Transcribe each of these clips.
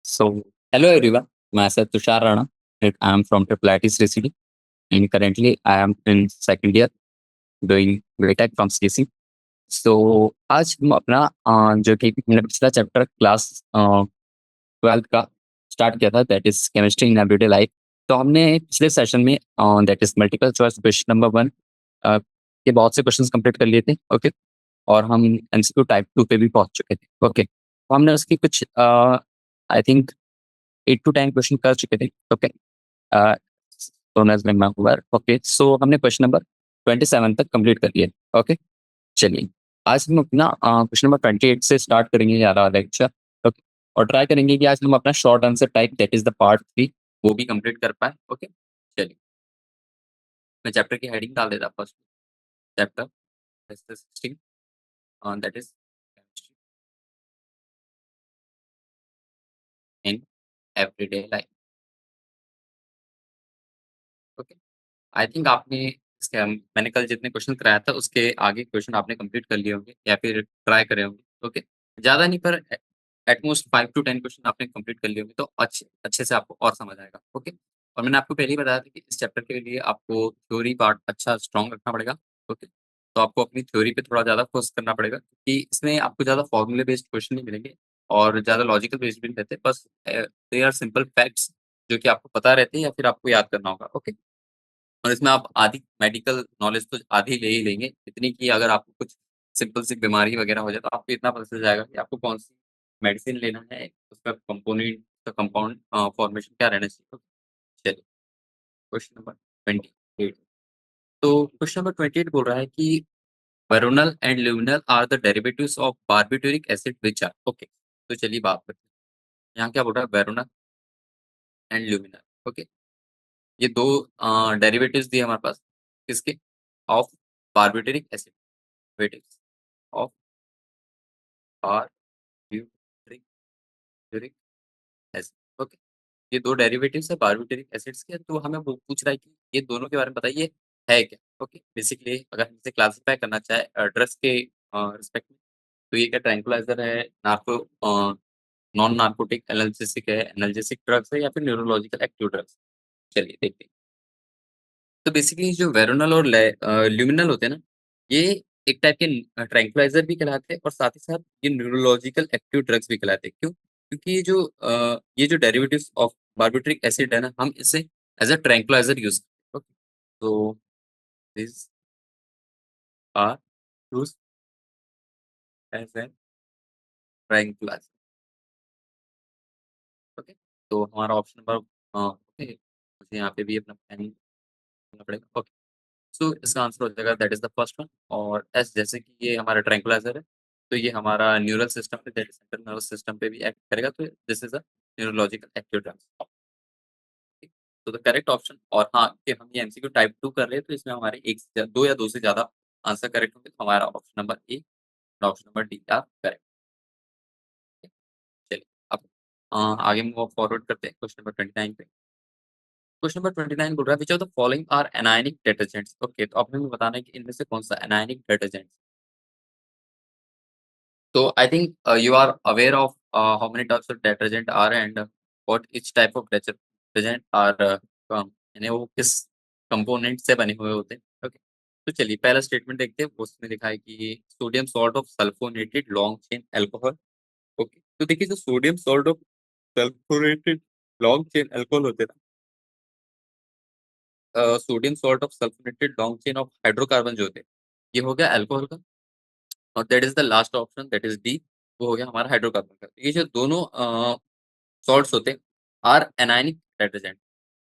So, hello everyone. Myself Tushar Rana. I am from Triple IT City, and currently I am in second year doing BTech from CC. So, आज हम अपना जो कि मैंने पिछला chapter class 12th का start किया था, that is chemistry in everyday life. तो हमने पिछले सेशन में that is multiple choice question number 1 के बहुत से क्वेश्चंस कंप्लीट कर लिए थे। ओके, और हम एमसीक्यू टाइप 2 पे भी पहुंच चुके थे। ओके, तो हमने उसकी कुछ आई थिंक 8 to 10 क्वेश्चन कर चुके थे। ओके, ओके, सो हमने क्वेश्चन नंबर 27 तक कंप्लीट कर लिया। ओके, चलिए आज हम अपना क्वेश्चन नंबर 28 से स्टार्ट करेंगे ये वाला लेक्चर। ओके, और ट्राई करेंगे कि आज हम अपना short answer type that is the part 3 वो भी कंप्लीट कर पाए। ओके, चलिए मैं चैप्टर की हेडिंग डाल देता first. Chapter 16 that is in everyday life. Okay, I think आपने इसके मैंने कल जितने क्वेश्चन कराया था उसके आगे क्वेश्चन आपने कंप्लीट कर लिए होंगे या फिर ट्राई करे होंगे। ओके, ज़्यादा नहीं पर एटमोस्ट 5 to 10 क्वेश्चन आपने कंप्लीट कर लिए होंगे तो अच्छे अच्छे से आपको और समझ आएगा। ओके, और मैंने आपको पहले ही बताया था कि इस चैप्टर के लिए आपको थ्योरी पार्ट अच्छा स्ट्रॉन्ग रखना पड़ेगा। ओके, तो आपको अपनी थ्योरी पे थोड़ा ज़्यादा फोकस करना पड़ेगा क्योंकि इसमें आपको ज़्यादा फॉर्मूले बेस्ड क्वेश्चन नहीं मिलेंगे और ज़्यादा लॉजिकल बेस्ड भी नहीं रहते। बस दे आर सिंपल फैक्ट्स जो कि आपको पता रहते हैं या फिर आपको याद करना होगा। ओके, और इसमें आप आधी मेडिकल नॉलेज तो आधी ले ही लेंगे, इतनी कि अगर आपको कुछ सिंपल सी बीमारी वगैरह हो जाए तो आपको इतना पता चल जाएगा कि आपको कौन-सी मेडिसिन लेना है, उसका कंपोनेंट का कंपाउंड फॉर्मेशन क्या रहना चाहिए। तो चलिए क्वेश्चन नंबर 28। तो क्वेश्चन नंबर 28 बोल रहा है कि veronal and luminal are the derivatives of barbituric acid which are. Okay, तो चलिए बात करते हैं। यहाँ क्या बोल रहा है वेरोनल एंड ल्यूमिनल। ओके, ये 2 डेरिवेटिव्स दिए हमारे पास किसके? Of barbituric acid derivatives of barbituric uric acid. Okay, ये 2 डेरिवेटिव्स है बारब्यूटेरिक एसिड्स के। तो हमें वो पूछ रहा है कि ये दोनों के बारे में बताइए है क्या? ओके, बेसिकली अगर हम इसे क्लासिफाई करना चाहे ड्रग्स के रिस्पेक्ट में तो ये क्या ट्रैंक्विलाइज़र है, नॉन नार्कोटिक एनाल्जेसिक है, एनाल्जेसिक ड्रग्स है या फिर न्यूरोलॉजिकल एक्टिव ड्रग्स? चलिए देखते हैं। तो बेसिकली जो वेरोनल और ल्यूमिनल होते हैं ना, ये एक टाइप के ट्रैंक्विलाइज़र भी कहलाते हैं और साथ ही साथ ये न्यूरोलॉजिकल एक्टिव ड्रग्स भी कहलाते हैं। क्यों? क्योंकि ये जो डेरिवेटिव्स ऑफ बार्बिट्रिक एसिड है ना, हम इसे एज़ अ ट्रैंक्विलाइज़र यूज़ करते हैं। ओके, तो this are used as an tranquilliser. Okay, तो हमारा ऑप्शन नंबर ओके, मुझे यहाँ पे भी अपना पेन करना पड़ेगा। ओके, सो इसका आंसर हो जाएगा that is the first one. और एस जैसे कि ये हमारा ट्रैंक्विलाइज़र है, तो ये हमारा न्यूरल सिस्टम पे that is central nervous system पे भी एक्ट करेगा, तो this is a neurological active drugs. तो द करेक्ट ऑप्शन। और हाँ, कि हम ये एमसीक्यू टाइप 2 कर रहे हैं तो इसमें हमारे 1 से 2 या 2 से ज़्यादा आंसर करेक्ट होंगे, तो हमारा ऑप्शन नंबर ए और option number D R correct. चलिए अब आगे मूव फॉरवर्ड करते हैं क्वेश्चन नंबर 29 पे। क्वेश्चन नंबर 29 बोल रहा है which of the following are anionic detergents. Okay, तो अब हमें बताना है कि इनमें से कौन-सा anionic detergent. So I think you are aware of how many types of detergent are and what each type of detergent are यानी वो किस कंपोनेंट से बने हुए होते हैं। ओके, तो चलिए पहला स्टेटमेंट देखते हैं। उसमें लिखा है कि sodium salt of sulphonated long chain alcohol. Okay, तो देखिए जो sodium salt of sulphonated long chain alcohol होते हैं ना, sodium salt of sulphonated long chain of hydrocarbon जो होते हैं, ये हो गया अल्कोहल का। और that is the last option that is D, वो हो गया हमारा हाइड्रोकार्बन का। ये जो दोनों सॉल्ट्स होते हैं आर एनायनिक डिटर्जेंट।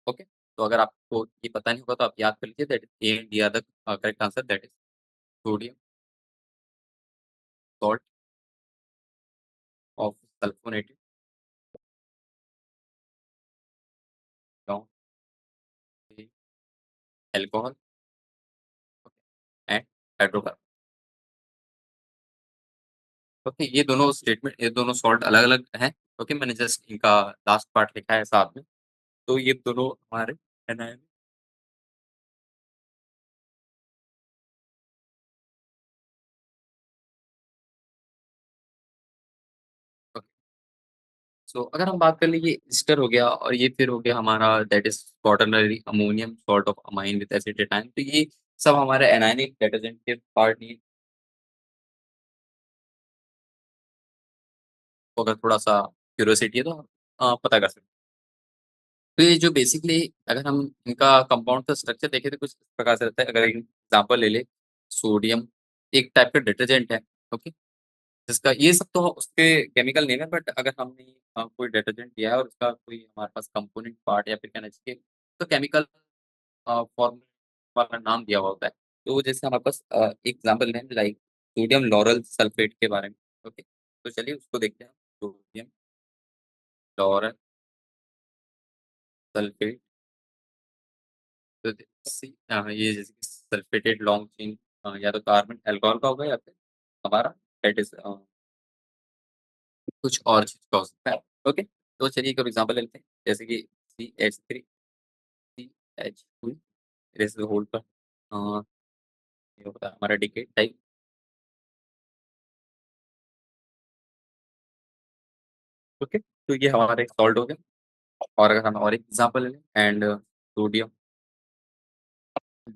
ओके, तो अगर आपको ये पता नहीं होगा तो आप याद कर लीजिए that A and D are the correct answer that is sodium salt of sulphonated long chain alcohol and hydrocarbon. Okay, ये दोनों सॉल्ट अलग-अलग हैं। ओके, मैंने जस्ट इनका लास्ट पार्ट लिखा है साथ में। तो ये दोनों हमारे एनायनिक सो अगर हम बात कर लें ये ईस्टर हो गया और ये फिर हो गया हमारा that is quaternary ammonium salt of amine with एसीटेटाइन तो ये सब हमारे एनायनिक डिटर्जेंट के पार्ट नहीं है। तो अगर थोड़ा-सा क्यूरियोसिटी है तो पता कर सकते हैं। तो ये जो बेसिकली अगर हम इनका कंपाउंड का स्ट्रक्चर देखें तो कुछ इस प्रकार से रहता है। अगर एग्ज़ाम्पल ले लें, सोडियम एक टाइप का डिटर्जेंट है, ओके? जिसका ये सब तो उसके केमिकल नेम है बट अगर हमने कोई डिटर्जेंट लिया है और उसका कोई हमारे पास कंपोनेंट पार्ट या फिर कहना चाहिए तो केमिकल फॉर्मूला वाला नाम दिया हुआ होता है। तो जैसे हमारे पास एग्ज़ाम्पल लें लाइक सोडियम लॉरल सल्फेट के बारे में, ओके? तो चलिए उसको देखते हैं। सोडियम लॉरल सल्फेट तो ये जैसे कि सल्फेटेड लॉन्ग चेन या तो कार्बन अल्कोहल का होगा या फिर हमारा दैट इज़ कुछ और चीज़ का हो सकता है, ओके? तो चलिए एक और एग्ज़ाम्पल ले लेते हैं, जैसे कि CH3 CH2 इस होल्ड पर ये होता है हमारा डिकेट टाइप, ओके? तो ये हमारा एक सॉल्ट हो गया और अगर हम और एक एग्ज़ाम्पल ले लें एंड सोडियम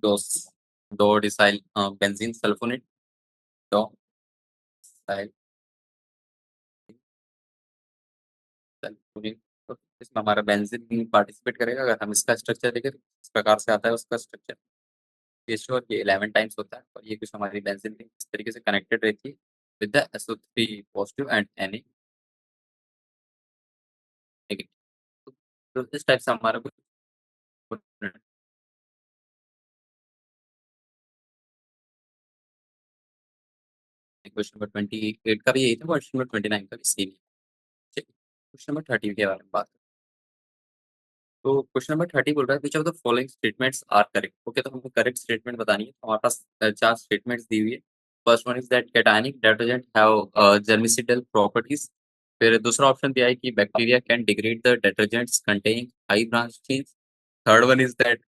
डोस dodecyl benzene sulphonate dodecyl sulphonate तो इसमें हमारा बेंजीन पार्टिसिपेट करेगा। अगर हम इसका स्ट्रक्चर देखें तो इस प्रकार से आता है उसका स्ट्रक्चर। रेशियो और ये 11 टाइम्स होता है और ये कुछ हमारी बेंजीन रिंग इस तरीके से कनेक्टेड रहती है with the SO3 positive and Na negative. तो इस टाइप से हमारा कुछ क्वेश्चन नंबर 28 का भी यही था, क्वेश्चन नंबर 29 का भी सेम ही। चलिए, क्वेश्चन नंबर 30 के बारे में बात करते हैं। तो क्वेश्चन नंबर 30 बोल रहा है, which of the following statements are correct? Okay, तो हमको करेक्ट स्टेटमेंट बतानी है। तो हमारे पास 4 स्टेटमेंट्स दी हुई है। First one is that cationic detergent have germicidal properties. फिर दूसरा ऑप्शन दिया है कि bacteria can degrade the detergents containing high branch chains. Third one is that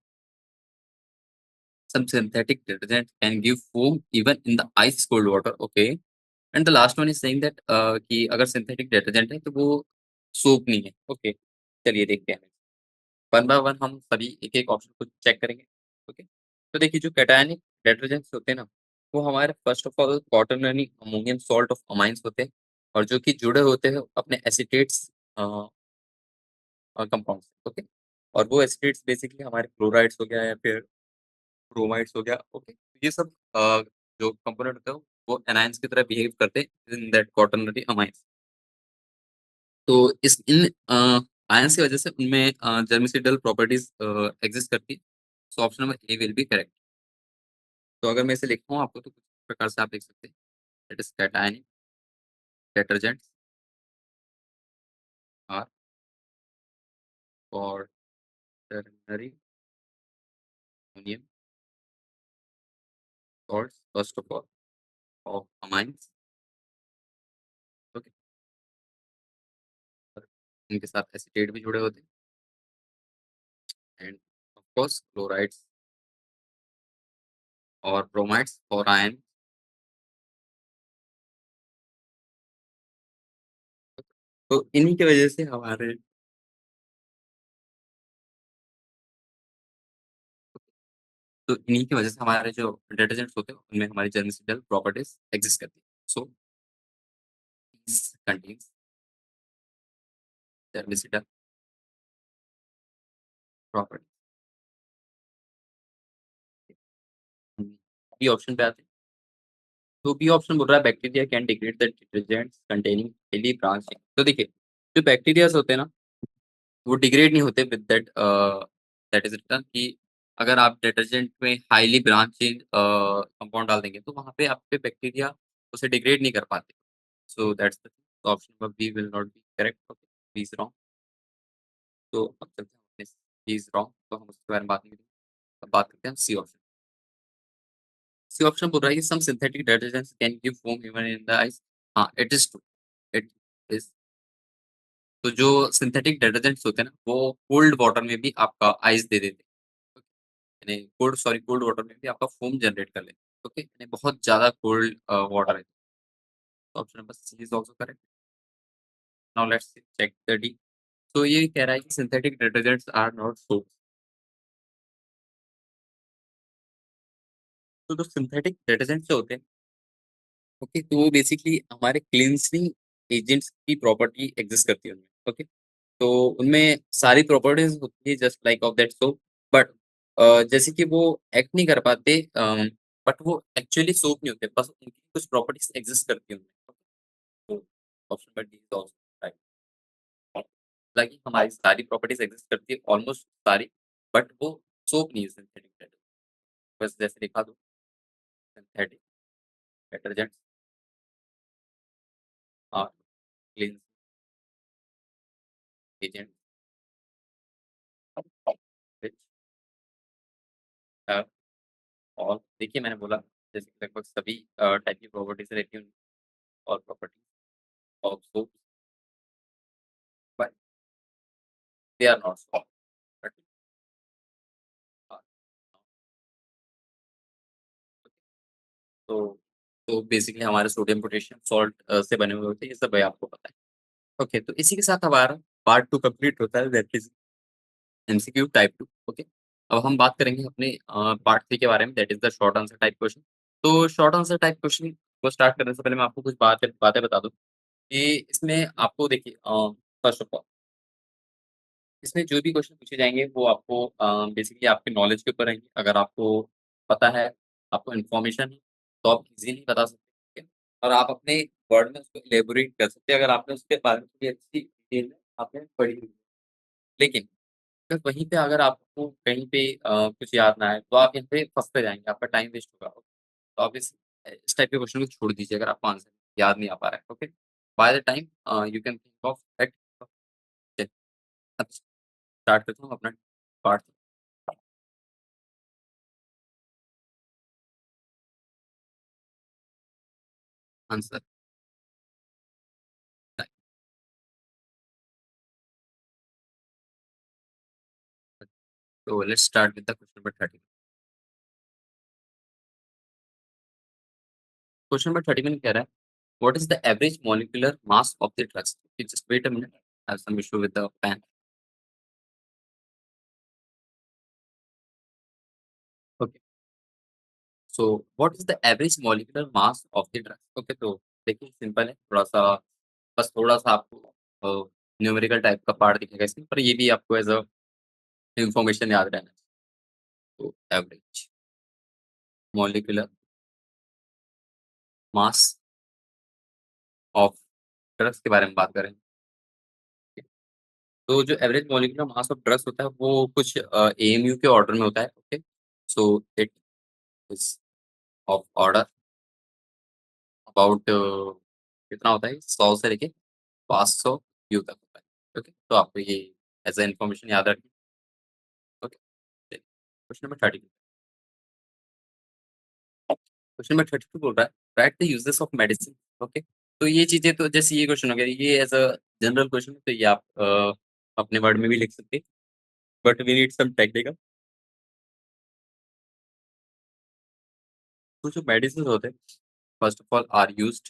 some synthetic detergent can give foam even in the ice cold water, okay? And the last one is saying that कि अगर synthetic detergent है तो वो soap नहीं है, okay? चलिए देखते हैं। वन बाय वन हम सभी एक-एक ऑप्शन को चेक करेंगे, ओके? तो देखिए जो कैटायनिक डिटर्जेंट्स होते हैं ना, वो हमारे first of all quaternary ammonium salt of amines होते हैं और जो कि जुड़े होते हैं अपने एसीटेट्स कंपाउंड से, ओके? और वो एसीटेट्स बेसिकली हमारे क्लोराइड्स हो गया या फिर ब्रोमाइड्स हो गया, ओके? ये सब जो कंपोनेंट होता है वो एनायंस की तरह बिहेव करते हैं इन दैट क्वाटरनरी अमाइन्स। तो इन आयन्स की वजह से उनमें जर्मिसिडल प्रॉपर्टीज एग्जिस्ट करती है। So option number A will be correct. तो अगर मैं इसे लिखता हूँ आपको तो कुछ प्रकार से आप लिख सकते हैं। That is cationic detergents are quaternary ammonium salts first of all of amines, okay? और इनके साथ एसिटेट भी जुड़े होते हैं एंड ऑफ कोर्स क्लोराइड्स और ब्रोमाइड्स और आयन। तो इन्हीं की वजह से हमारे तो इन्हीं की वजह से हमारे जो डिटर्जेंट्स होते हैं उनमें हमारी जर्मिसिडल प्रॉपर्टीज एग्जिस्ट करती है। सो कंटेन्स जर्मिसिडल प्रॉपर्टी। बी ऑप्शन पे आते हैं। तो बी ऑप्शन बोल रहा है bacteria can degrade the detergents containing daily branching. तो देखिए जो बैक्टीरियाज होते हैं ना वो डिग्रेड नहीं होते with that that is return कि अगर आप डिटर्जेंट में हाईली ब्रांचिंग कंपाउंड डाल देंगे तो वहाँ पे आपके बैक्टीरिया उसे डिग्रेड नहीं कर पाते। So that's the option number B will not be correct, okay? B is wrong. तो अब चलते हैं बी इज रॉन्ग तो हम उसके बारे में बात नहीं करेंगे। अब बात करते हैं सी ऑप्शन। सी ऑप्शन बोल रहा है कि some synthetic detergents can give foam even in the ice. हाँ, it is true. It is. तो जो सिंथेटिक डिटर्जेंट्स होते हैं ना वो कोल्ड वाटर में भी आपका आइस दे देते हैं, यानी कोल्ड वाटर में भी आपका फोम जनरेट कर लेते हैं, ओके? यानी बहुत ज़्यादा कोल्ड वाटर है। तो option number C is also correct. Now let's check the D. तो ये कह रहा है कि synthetic detergents are not soap. तो जो सिंथेटिक डिटर्जेंट्स जो होते हैं, ओके, तो वो बेसिकली हमारे क्लींजिंग एजेंट्स की प्रॉपर्टी एग्जिस्ट करती है उनमें, ओके। तो उनमें सारी प्रॉपर्टीज होती है just like of that soap, but जैसे कि वो एक्ट नहीं कर पाते, बट वो एक्चुअली सोप नहीं होते, बस उनकी कुछ प्रॉपर्टीज एग्जिस्ट करती हैं उनमें। तो option but D is also right. हालांकि हमारी सारी प्रॉपर्टीज एग्जिस्ट करती है, ऑलमोस्ट सारी, बट वो सोप नहीं है सिंथेटिक। बस जैसे लिखा दो, synthetic detergents are cleansing agent which have all, देखिए मैंने बोला जैसे कि लगभग सभी टाइप की प्रॉपर्टीज रहती हैं, और properties of soap, but they are not soap. तो बेसिकली हमारे सोडियम पोटेशियम सॉल्ट से बने हुए होते हैं, ये सब है आपको पता है। ओके, तो इसी के साथ हमारा पार्ट 2 कंप्लीट होता है, that is MCQ type 2। Okay. अब हम बात करेंगे अपने पार्ट 3 के बारे में, that is the short answer type question. तो शॉर्ट आंसर टाइप क्वेश्चन को स्टार्ट करने से पहले मैं आपको कुछ बातें बातें बता दूँ कि इसमें आपको देखिए, फर्स्ट ऑफ ऑल इसमें जो भी क्वेश्चन पूछे जाएँगे वो आपको बेसिकली आपके नॉलेज के ऊपर रहेंगे। अगर आपको पता है, आपको इन्फॉर्मेशन है, तो आप इज़िली बता सकते हैं, ठीक है? और आप अपने वर्ड में उसको इलैबोरेट कर सकते हैं, अगर आपने उसके बारे में थोड़ी अच्छी डिटेल में आपने पढ़ी हुई है। लेकिन अगर वहीं पे अगर आपको कहीं पे कुछ याद ना आए, तो आप यहाँ पे फँसते जाएँगे, आपका टाइम वेस्ट होगा। तो आप इस टाइप के क्वेश्चन को छोड़ दीजिए अगर आपको आंसर याद नहीं आ पा रहा है, okay? By the time you can think of that. अब स्टार्ट करता हूँ अपना part answer. So let's start with the question number 30. Question number 31 कह रहा है, what is the average molecular mass of the drugs? Okay, just wait a minute. I have some issue with the pen. Okay. So what is the average molecular mass of the drugs? Okay, तो देखिए simple है, थोड़ा सा बस थोड़ा सा आपको numerical type का पार्ट दिखेगा इसमें, पर ये भी आपको एज अ इंफॉर्मेशन याद रहना चाहिए। तो average molecular mass of drugs के बारे में बात करें, तो जो average molecular mass of drugs होता है वो कुछ एएमयू के ऑर्डर में होता है, okay. So it is of order about कितना होता है, 100 से लेके 500 यू तक होता है, ओके। तो आपको ये एज अ इन्फॉर्मेशन याद रखनी, okay. Question number 30, question number 32 बोल रहा है, right the uses of medicine, okay. तो ये चीजें तो जैसे ये क्वेश्चन हो गया, ये एज अ जनरल क्वेश्चन है, तो ये आप अपने वर्ड में भी लिख सकते हैं, but we need some technical. तो जो मेडिसिन होते हैं, first of all are used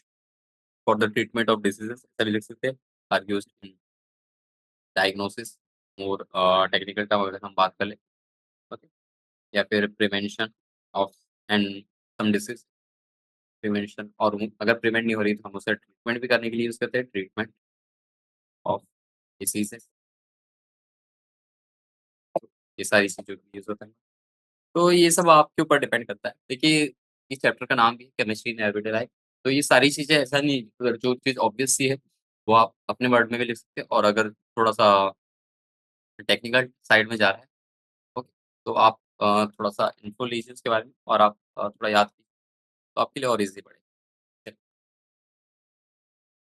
for the treatment of diseases, ऐसा भी लिख सकते हैं, are used in diagnosis, more technical term अगर हम बात कर लें, ओके। या फिर prevention of and some disease, prevention, और अगर प्रिवेंट नहीं हो रही तो हम उसे ट्रीटमेंट भी करने के लिए यूज करते हैं, ट्रीटमेंट ऑफ डिसीजेस। ये सारी चीज़ों के यूज होता है। तो ये सब आपके ऊपर डिपेंड करता है। देखिए, इस चैप्टर का नाम भी है केमिस्ट्री इन एवरीडे लाइफ। तो ये सारी चीज़ें ऐसा नहीं, अगर जो चीज़ ऑब्वियस सी है, वो आप अपने वर्ड में भी लिख सकते हैं, और अगर थोड़ा-सा टेक्निकल साइड में जा रहा है, ओके, तो आप थोड़ा-सा इन्फो लीजिए उसके बारे में, और आप थोड़ा याद कीजिए, तो आपके लिए और ईज़ी पड़ेगा।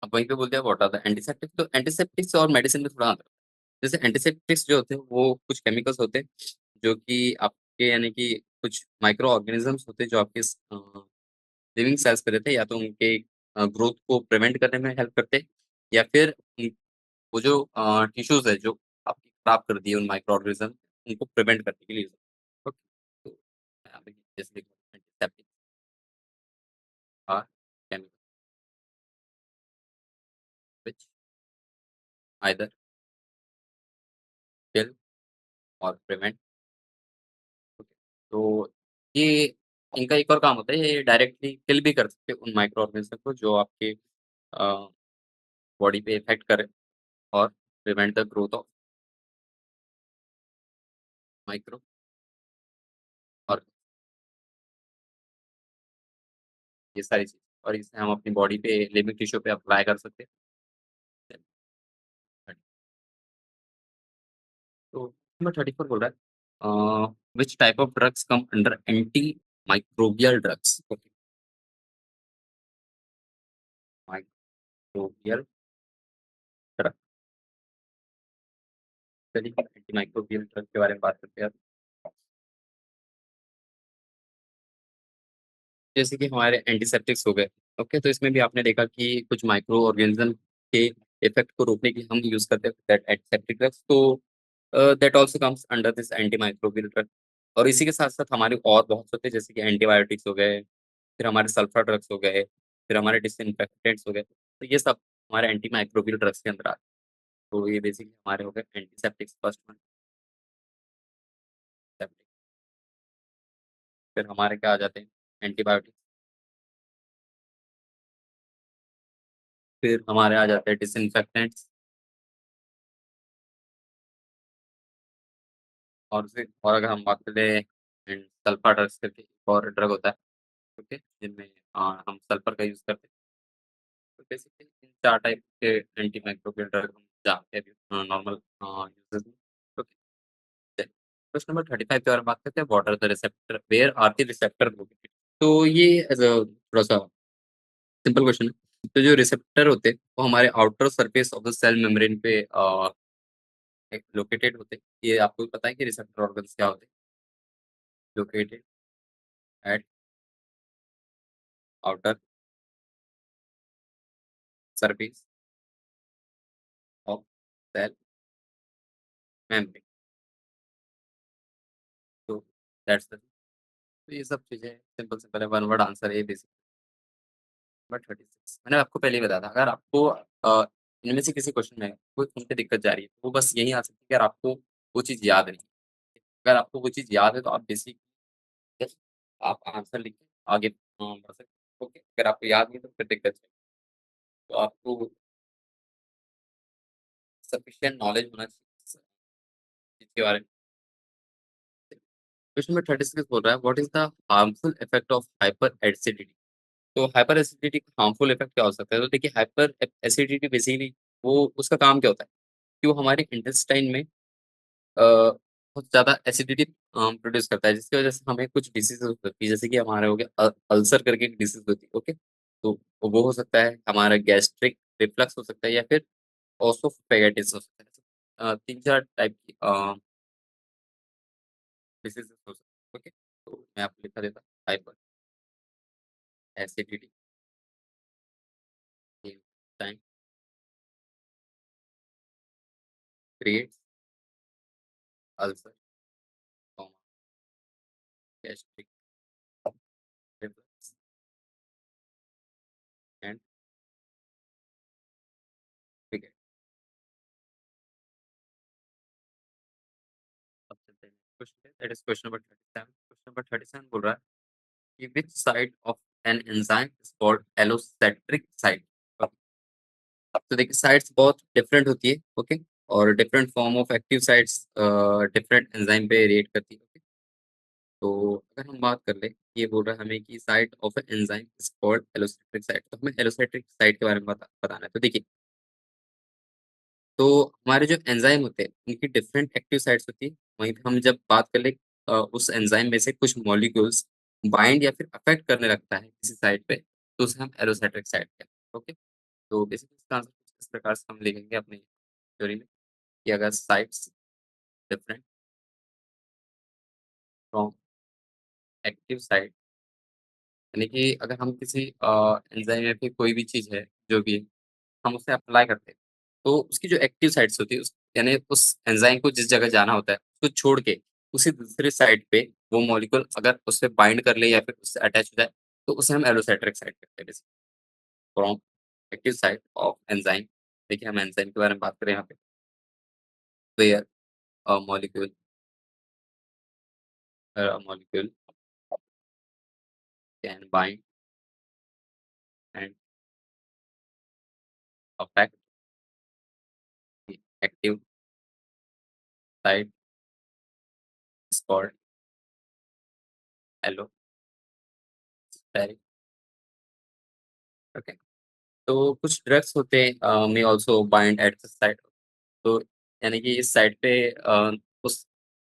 अब वहीं पे बोलते हैं व्हाट आर द एंटीसेप्टिक, तो एंटीसेप्टिक्स और मेडिसिन में थोड़ा अंतर है। जैसे एंटीसेप्टिक्स जो होते हैं वो कुछ केमिकल्स होते हैं, जो कि आपके यानी कि कुछ माइक्रो ऑर्गेनिज़म्स होते हैं जो आपके लिविंग सेल्स पे रहते हैं, या तो उनके ग्रोथ को प्रिवेंट करने में हेल्प करते हैं, या फिर वो जो टिश्यूज़ है जो आपकी खराब कर दी है उन माइक्रो ऑर्गेनिज़्म, उनको प्रिवेंट करने के लिए यूज़ होते हैं। ओके, तो यहाँ पे जैसे देखो antiseptic are chemical which either kill और प्रिवेंट। ओके, तो ये इनका एक और काम होता है, ये डायरेक्टली किल भी कर सकते हैं उन माइक्रो ऑर्गेनिज्म को जो आपके बॉडी पे इफेक्ट करे, और prevent the growth of micro और ये सारी चीज़, और इसे हम अपनी बॉडी पे लिविंग टिश्यू पे अप्लाई कर सकते हैं। तो नंबर 34 बोल रहा है which type of drugs come under anti microbial drugs? Okay, microbial drug. चलिए एंटी माइक्रोबियल ड्रग के बारे में बात करते हैं। जैसे कि हमारे एंटीसेप्टिक्स हो गए, ओके, तो इसमें भी आपने देखा कि कुछ माइक्रो ऑर्गेनिज्म के इफेक्ट को रोकने के लिए हम यूज करते हैं दैट एंटीसेप्टिक ड्रग्स, तो that also comes under this anti microbial drug. और इसी के साथ साथ हमारे और बहुत से होते हैं, जैसे कि एंटीबायोटिक्स हो गए, फिर हमारे सल्फर ड्रग्स हो गए, फिर हमारे डिसइंफेक्टेंट्स हो गए, तो ये सब हमारे एंटी माइक्रोबियल ड्रग्स के अंदर आते हैं। तो ये बेसिकली हमारे हो गए एंटीसेप्टिक्स फर्स्ट वन, सेप्टिक। फिर हमारे क्या आ जाते हैं, एंटीबायोटिक्स। फिर हमारे आ जाते हैं डिसइंफेक्टेंट्स। और फिर और अगर हम बात करें सल्फा ड्रग्स करके एक और ड्रग होता है, ओके, जिनमें हम सल्फर का यूज़ करते हैं। तो बेसिकली इन 4 टाइप के एंटी माइक्रोबियल ड्रग हम जानते हैं अभी नॉर्मल यूजेस में। ओके, क्वेश्चन नंबर 35 के बारे में बात करते हैं, what are the receptor, where are the receptor located? तो ये एज़ अ थोड़ा-सा सिंपल क्वेश्चन है। तो जो रिसेप्टर होते हैं, वो हमारे outer surface of the cell membrane पे लोकेटेड होते हैं। ये आपको भी पता है कि रिसेप्टर ऑर्गन्स क्या होते हैं? Located at outer surface of cell membrane. तो दैट्स द, तो ये सब चीज़ें सिंपल सिंपल है, वन वर्ड आंसर है बेसिक। नंबर 36 मैंने आपको पहले ही बताया था, अगर आपको इनमें से किसी क्वेश्चन में कोई सुन के दिक्कत जा रही है, तो वो बस यही आ सकती है कि अगर आपको वो चीज़ याद नहीं है। अगर आपको वो चीज़ याद है तो आप बेसिक जस्ट आप आंसर लिख के आगे बढ़ सकते हैं। ओके, अगर आपको याद नहीं है तो फिर दिक्कत है। तो आपको सफिशिएंट नॉलेज होना चाहिए इस चीज़ के बारे में। क्वेश्चन नंबर 36 बोल रहा है what is the harmful effect of hyper acidity? तो हाइपर एसिडिटी का हार्मफुल इफेक्ट क्या हो सकता है? तो देखिए हाइपर एसिडिटी बेसिकली वो उसका काम क्या होता है कि वो हमारे इंटेस्टाइन में बहुत ज़्यादा एसिडिटी प्रोड्यूस करता है, जिसकी वजह से हमें कुछ डिसीज़ेज़ हो सकती है, जैसे कि हमारे हो गया अल्सर करके एक डिसीज़ होती है, ओके? तो वो हो सकता है, हमारा गैस्ट्रिक रिफ्लक्स हो सकता है, या फिर ओसोफेगाइटिस हो सकता है। 3-4 टाइप की डिसीज़ेज़ हो सकते हैं, ओके? तो मैं आपको लिखा देता हूँ, hyper acidity time creates ulcer, comma, gastric reflux and figure. अब चलते हैं क्वेश्चन पे, that is question number 37। Question number 37 बोल रहा है कि which side of an enzyme is called allostatic site? तो देखिए साइट्स बहुत डिफरेंट होती है, ओके, और different form of active sites different enzyme पे रिएक्ट करती है, ओके। तो अगर हम बात कर ले, ये बोल रहा है हमें कि site of an enzyme is called allosteric site, तो हमें एलोस्टैटिक साइट के बारे में बताना है। तो देखिए, तो हमारे जो एंजाइम होते हैं उनकी डिफरेंट एक्टिव साइट्स होती है, वहीं पे हम जब बात कर ले उस एंजाइम में से कुछ मॉलिक्यूल्स बाइंड या फिर अफेक्ट करने लगता है किसी साइट पे, तो उसे हम एलोस्टैटिक साइट कहते हैं, ओके। तो बेसिकली इसका आंसर कुछ इस प्रकार से हम लिखेंगे अपनी थ्योरी में कि अगर sites different from active site, यानी कि अगर हम किसी एंजाइम या फिर कोई भी चीज़ है जो भी है, हम उसे अप्लाई करते हैं, तो उसकी जो एक्टिव साइट्स होती है उस, यानी उस एंजाइम को जिस जगह जाना होता है उसको छोड़ के उसी दूसरे साइट पे वो मॉलिक्यूल अगर उससे बाइंड कर ले या फिर उससे अटैच हो जाए, तो उसे हम एलोसाइट्रिक साइट कहते हैं, from active site of enzyme देखिए हम एंजाइम के बारे में बात करें यहाँ पे, where a molecule molecule can bind and affect the active site is called allosteric. Okay, तो कुछ ड्रग्स होते हैं may also bind at the site, तो यानी कि इस साइट पे उस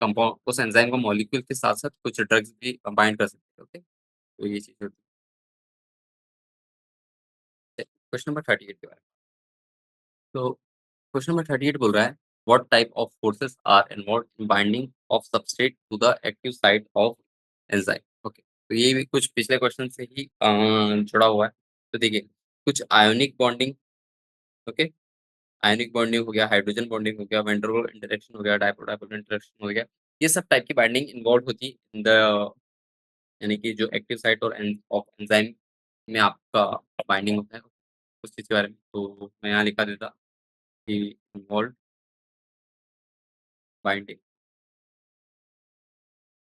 कंपाउंड उस एंजाइम का मॉलिक्यूल के साथ-साथ कुछ ड्रग्स भी बाइंड कर सकते हैं। ओके, तो ये चीज़ होती है। क्वेश्चन नंबर 38 के बारे में। तो क्वेश्चन नंबर 38 बोल रहा है, what type of forces are involved in binding of substrate to the active site of enzyme. Okay, तो ये भी कुछ पिछले क्वेश्चन से ही जुड़ा हुआ है। तो देखिए, कुछ ionic bonding, okay, ionic bonding हो गया, हाइड्रोजन बॉन्डिंग हो गया, वैन डेर वाल्स इंटरैक्शन हो गया, डायपोल डायपोल इंटरैक्शन हो गया। ये सब टाइप की बाइंडिंग इन्वॉल्व होती है इन द, यानी कि जो एक्टिव साइट और ऑफ एंजाइम में आपका बाइंडिंग होता है उस चीज़ के बारे में। तो मैं यहाँ लिखा देता कि involve binding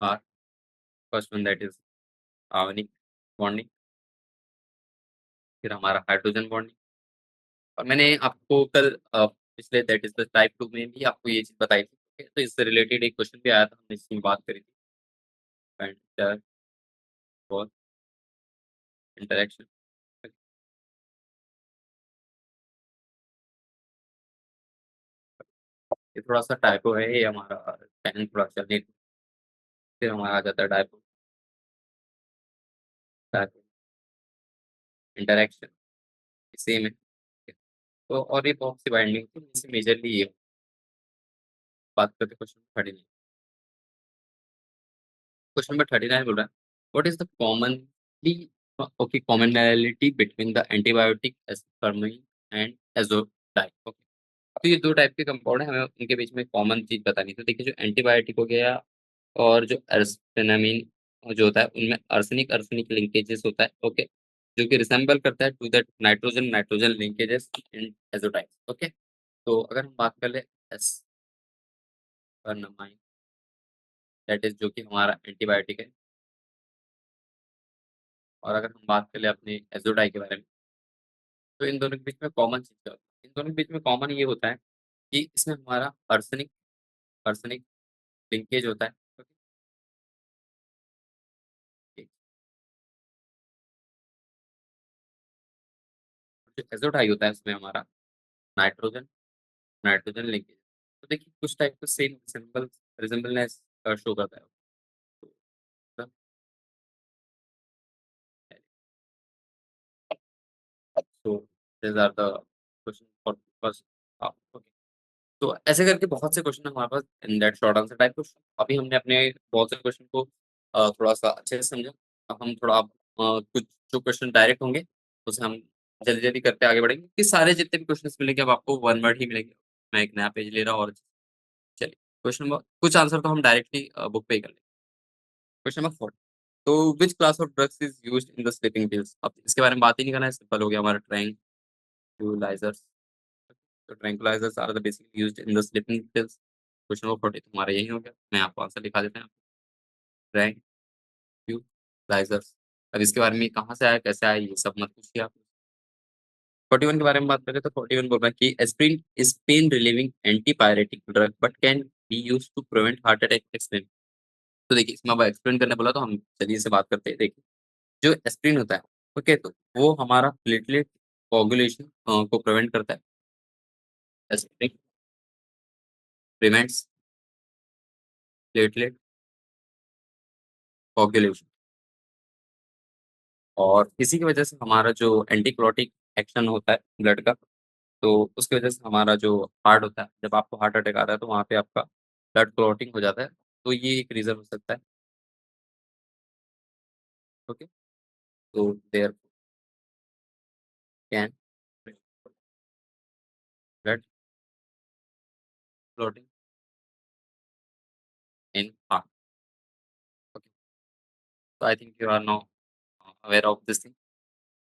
are, first one that is ionic bonding, फिर हमारा हाइड्रोजन बॉन्डिंग। और मैंने आपको कल पिछले दैट इज द टाइप 2 में भी आपको ये चीज़ बताई थी। ठीक है? तो इससे रिलेटेड एक क्वेश्चन भी आया था, हमने इसमें बात करी थी। और इंटरेक्शन, ये थोड़ा-सा टाइपो है, ये हमारा पेन थोड़ा चलने, फिर हमारा आ जाता है डायपो, डायपो, इंटरैक्शन, सेम है। ठीक है? तो और ये बहुत सी बाइंडिंग थी, जिनसे मेजरली ये बात करते हैं क्वेश्चन 39। क्वेश्चन नंबर 39 बोल रहा है, what is the commonly okay commonality between the antibiotic arsphenamine and azodye. Okay, तो ये 2 टाइप के कंपाउंड हैं, हमें उनके बीच में कॉमन चीज़ बतानी है। तो देखिए, जो एंटीबायोटिक हो गया और जो एस्पेनामिन जो होता है, उनमें अर्सेनिक अर्सेनिक लिंकेजेस होता है। ओके, जो कि रिसेम्बल करता है to that nitrogen nitrogen linkages in azodye. Okay, तो अगर हम बात कर ले एस्पेनामाइन, दैट इज़ जो कि हमारा एंटीबायोटिक है, और अगर हम बात कर ले अपने एज़ोडाइ के बारे में, तो इन दोनों के बीच में कॉमन चीज़ क्या होती है? इन दोनों के बीच में कॉमन ये होता है कि इसमें हमारा अर्सेनिक अर्सेनिक लिंकेज होता है। ओके, जो एज़ोडाइ होता है, उसमें हमारा नाइट्रोजन नाइट्रोजन लिंकेज। तो देखिए, कुछ टाइप का सेम रिज़ेम्बलनेस शो करता है। तो so these are the question for first half. Okay, तो ऐसे करके बहुत से क्वेश्चन हैं हमारे पास in that short answer type question. अभी हमने अपने बहुत से क्वेश्चन को थोड़ा-सा अच्छे से समझा। अब हम थोड़ा कुछ जो क्वेश्चन डायरेक्ट होंगे, उसे हम जल्दी-जल्दी करते आगे बढ़ेंगे, कि सारे जितने भी क्वेश्चंस मिलेंगे, अब आपको वन वर्ड ही मिलेंगे। मैं एक नया पेज ले रहा हूँ, और चलिए, क्वेश्चन नंबर कुछ आंसर तो हम डायरेक्टली बुक पे ही कर लेंगे। क्वेश्चन नंबर 4, तो which class of drugs is used in the sleeping pills? अब इसके बारे में बात ही नहीं करना है, सिंपल हो गया हमारा, ट्रैंक्विलाइज़र्स। तो tranquilizers are the basically used in the sleeping pills. Question number 40 तुम्हारा यही हो गया। मैं आपको आंसर दिखा देते हैं। ट्रैंक्विलाइज़र्स। अब इसके बारे में कहाँ से आया, कैसे आया, ये सब मत पूछिए आप। 41 के बारे में बात करें, तो 41 बोल रहा है कि aspirin is pain relieving antipyretic drug but can be used to prevent heart attack. Explain. तो देखिए, इसमें अब एक्सप्लेन करने बोला, तो हम चलिए इससे बात करते हैं। देखिए, जो एस्पिरिन होता है, ओके, तो वो हमारा प्लेटलेट कोagulation को प्रिवेंट करता है। एस्पिरिन प्रिवेंट्स प्लेटलेट कोagulation, और इसी की वजह से हमारा जो एंटीक्लोटिक एक्शन होता है ब्लड का, तो उसकी वजह से हमारा जो हार्ट होता है, जब आपको हार्ट अटैक आता है, तो वहाँ पे आपका ब्लड क्लॉटिंग हो जाता है। तो ये एक रीज़न हो सकता है। ओके, तो there can blood clotting in heart. Okay, तो I think you are now aware of this thing.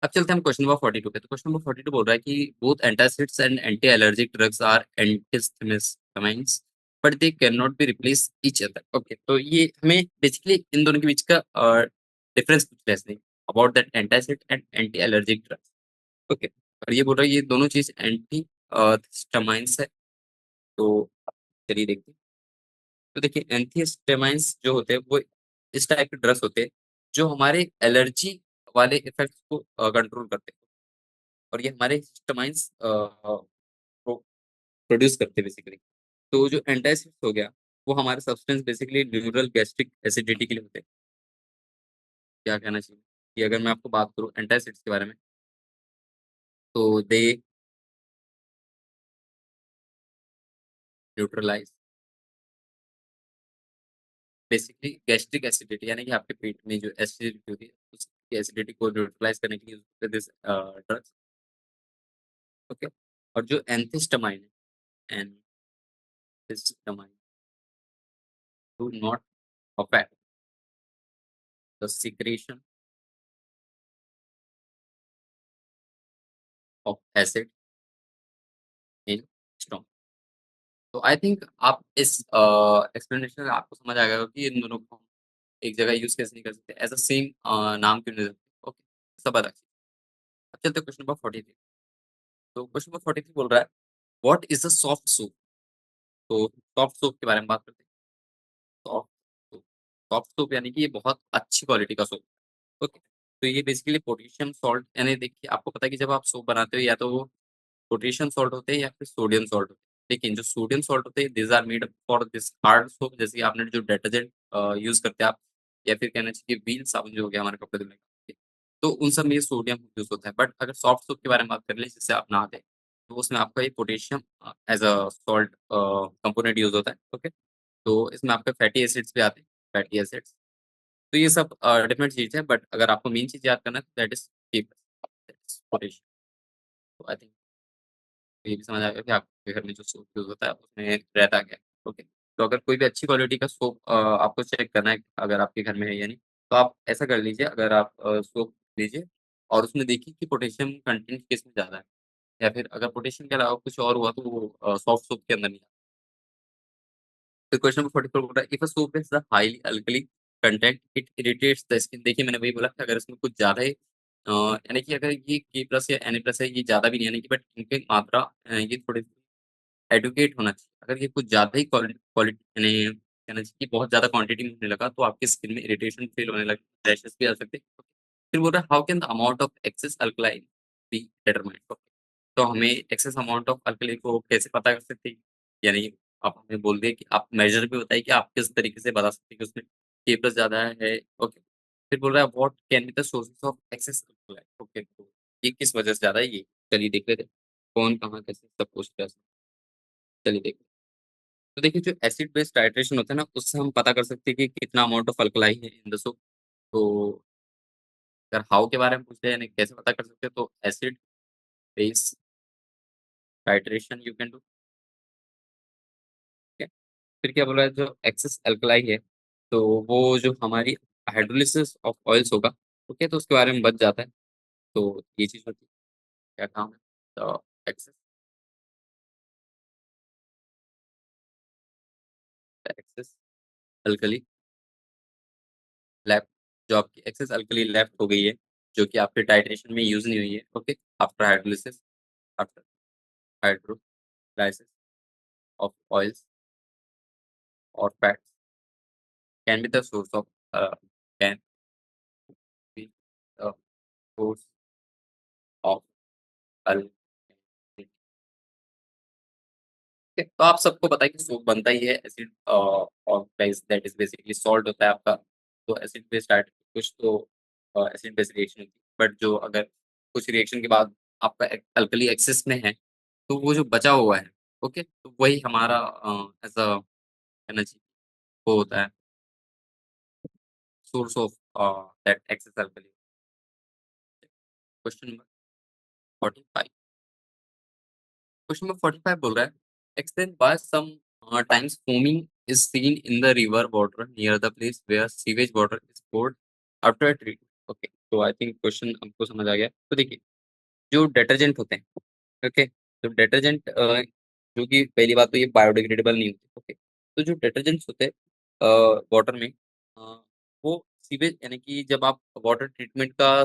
अब चलते हैं हम क्वेश्चन नंबर 42 पे। तो क्वेश्चन नंबर 42 बोल रहा है कि both antacids and anti allergic drugs are antihistamines but they can not be replace each other. Okay, तो ये हमें बेसिकली इन दोनों के बीच का डिफरेंस पूछ रहा है about that antacid and anti allergic drugs. Okay, और ये बोल रहा है ये दोनों चीज एंटी हिस्टामाइंस है। तो चलिए देखते हैं। तो देखिए एंटीहिस्टामाइंस जो होते हैं वो इस टाइप के ड्रग्स होते हैं जो हमारे एलर्जी वाले इफेक्ट्स को कंट्रोल करते हैं, और ये हमारे हिस्टामाइंस को प्रोड्यूस करते हैं बेसिकली। तो जो एंटासिड्स हो गया वो हमारे substance basically neural gastric acidity के लिए होते हैं। क्या कहना चाहिए कि अगर मैं आपको बात करूँ एंटासिड्स के बारे में, तो दे न्यूट्रलाइज बेसिकली गैस्ट्रिक एसिडिटी, यानी कि आपके पेट में जो एसिडिटी होती है उसकी एसिडिटी को न्यूट्रलाइज करने के लिए यूज करते दिस ड्रग्स। ओके, और जो एंथिस्टामाइन है, antihistamine do not affect the secretion of acid in stomach. तो आई थिंक आप इस एक्सप्लेनेशन से आपको समझ आ गया कि इन दोनों को हम एक जगह यूज कैसे नहीं कर सकते, एज अ सेम नाम क्यों नहीं रखते। ओके, सब अलग चीज। अब चलते क्वेश्चन नंबर 43। तो क्वेश्चन नंबर 43 बोल रहा है what is a soft soap. तो सॉफ्ट सोप के बारे में बात करते हैं। सॉफ्ट सोप, सॉफ्ट सोप यानी कि ये बहुत अच्छी क्वालिटी का सोप। ओके, तो ये बेसिकली पोटेशियम सॉल्ट, यानी देखिए आपको पता है कि जब आप सोप बनाते हो या तो वो पोटेशियम सॉल्ट होते हैं या फिर सोडियम सॉल्ट होते हैं। लेकिन जो सोडियम सॉल्ट होते हैं this are made for this hard soap, जैसे कि आपने जो डिटर्जेंट यूज करते हैं आप, या फिर कहना चाहिए व्हील साबुन जो हो गया हमारे कपड़े धुलने का, तो उन सब में ये सोडियम यूज होता है। बट अगर सॉफ्ट सोप के बारे में बात कर ले जिससे आप नहाते हैं, तो उसमें आपका ये potassium as a salt component use होता है। ओके, तो इसमें आपके फैटी एसिड्स भी आते हैं, फैटी एसिड्स। तो ये सब डिफरेंट चीज है, बट अगर आपको मेन चीज याद करना है दैट इज पोटेशियम। तो आई थिंक ये भी समझ आ गया कि आपके घर में जो सोप यूज़ होता है उसमें रहता क्या है। ओके, तो अगर कोई भी अच्छी क्वालिटी का सोप आपको चेक करना है अगर आपके घर में है या नहीं, तो आप ऐसा कर लीजिए, अगर आप सोप लीजिए और उसमें देखिए कि पोटेशियम कंटेंट किसमें ज़्यादा है, या फिर अगर पोटेशियम के अलावा कुछ और हुआ तो वो सॉफ्ट सोप के अंदर नहीं आता। फिर क्वेश्चन नंबर 44 बोल रहा है if a soap is the highly alkali content it irritates the skin. देखिए मैंने वही बोला कि अगर इसमें कुछ ज़्यादा ही यानी कि अगर ये K+ या Na+ है, ये ज़्यादा भी नहीं है, यानी कि बट इनकी मात्रा ये थोड़ी एडुकेट होना चाहिए। अगर ये कुछ ज़्यादा ही क्वालिटी यानी कहना चाहिए कि बहुत ज़्यादा क्वांटिटी में होने लगा तो आपकी स्किन में इरिटेशन फील होने लगे, रैशेस भी आ सकते हैं। फिर बोल रहा है how can the amount of excess alkaline be determined. तो हमें एक्सेस अमाउंट ऑफ अल्कली को कैसे पता कर सकते हैं? यानी आप हमें बोल दिए कि आप मेजर भी बताइए कि आप किस तरीके से बता सकते हैं कि उसमें K+ ज़्यादा है। ओके, फिर बोल रहा है what can be the sources of excess alkaline. Okay, तो ये किस वजह से ज़्यादा है ये? चलिए देख लेते हैं। कौन, कहाँ, कैसे सब कुछ कैसे। चलिए देखते हैं। तो देखिए जो एसिड बेस्ड टाइट्रेशन होता है ना, उससे हम पता कर सकते हैं कि कितना अमाउंट ऑफ अल्कलाई है इन द सोप। तो अगर हाउ के बारे में पूछे यानी कैसे पता कर सकते हैं, तो acid base titration you can do. ठीक है, फिर क्या बोल रहा है जो एक्सेस अल्कलाई है, तो वो जो हमारी हाइड्रोलिसिस ऑफ ऑयल्स होगा, ओके, तो उसके बारे में बच जाता है। तो ये चीज होती है, क्या काम है, तो एक्सेस एक्सेस अल्कली लेफ्ट, जो आपकी एक्सेस अल्कली लेफ्ट हो गई है, जो कि आपके टाइट्रेशन में यूज नहीं हुई है। Okay, after hydrolysis, after hydrolysis of oils और fats can be the source of can be the source of ठीक है, तो आप सबको पता है कि सोप बनता ही है एसिड और base, that is basically salt होता है आपका। तो एसिड बेस स्टार्ट कुछ तो एसिड बेस रिएक्शन होती है, बट जो अगर कुछ रिएक्शन के बाद आपका अल्कली एक्सेस में है, तो वो जो बचा हुआ है, ओके, तो वही हमारा एज अ एनर्जी वो होता है source of that excess alkali. Question number 45। Question number 45 बोल रहा है explain why sometimes foaming is seen in the river water near the place where sewage water is poured after a treatment। Okay, तो I think question हमको समझ आ गया। तो देखिए, जो डिटर्जेंट होते हैं, ओके, तो डिटर्जेंट जो कि पहली बात तो ये बायोडिग्रेडेबल नहीं होते, ओके। तो जो डिटर्जेंट्स होते हैं वाटर में, वो सीवेज, यानी कि जब आप वाटर ट्रीटमेंट का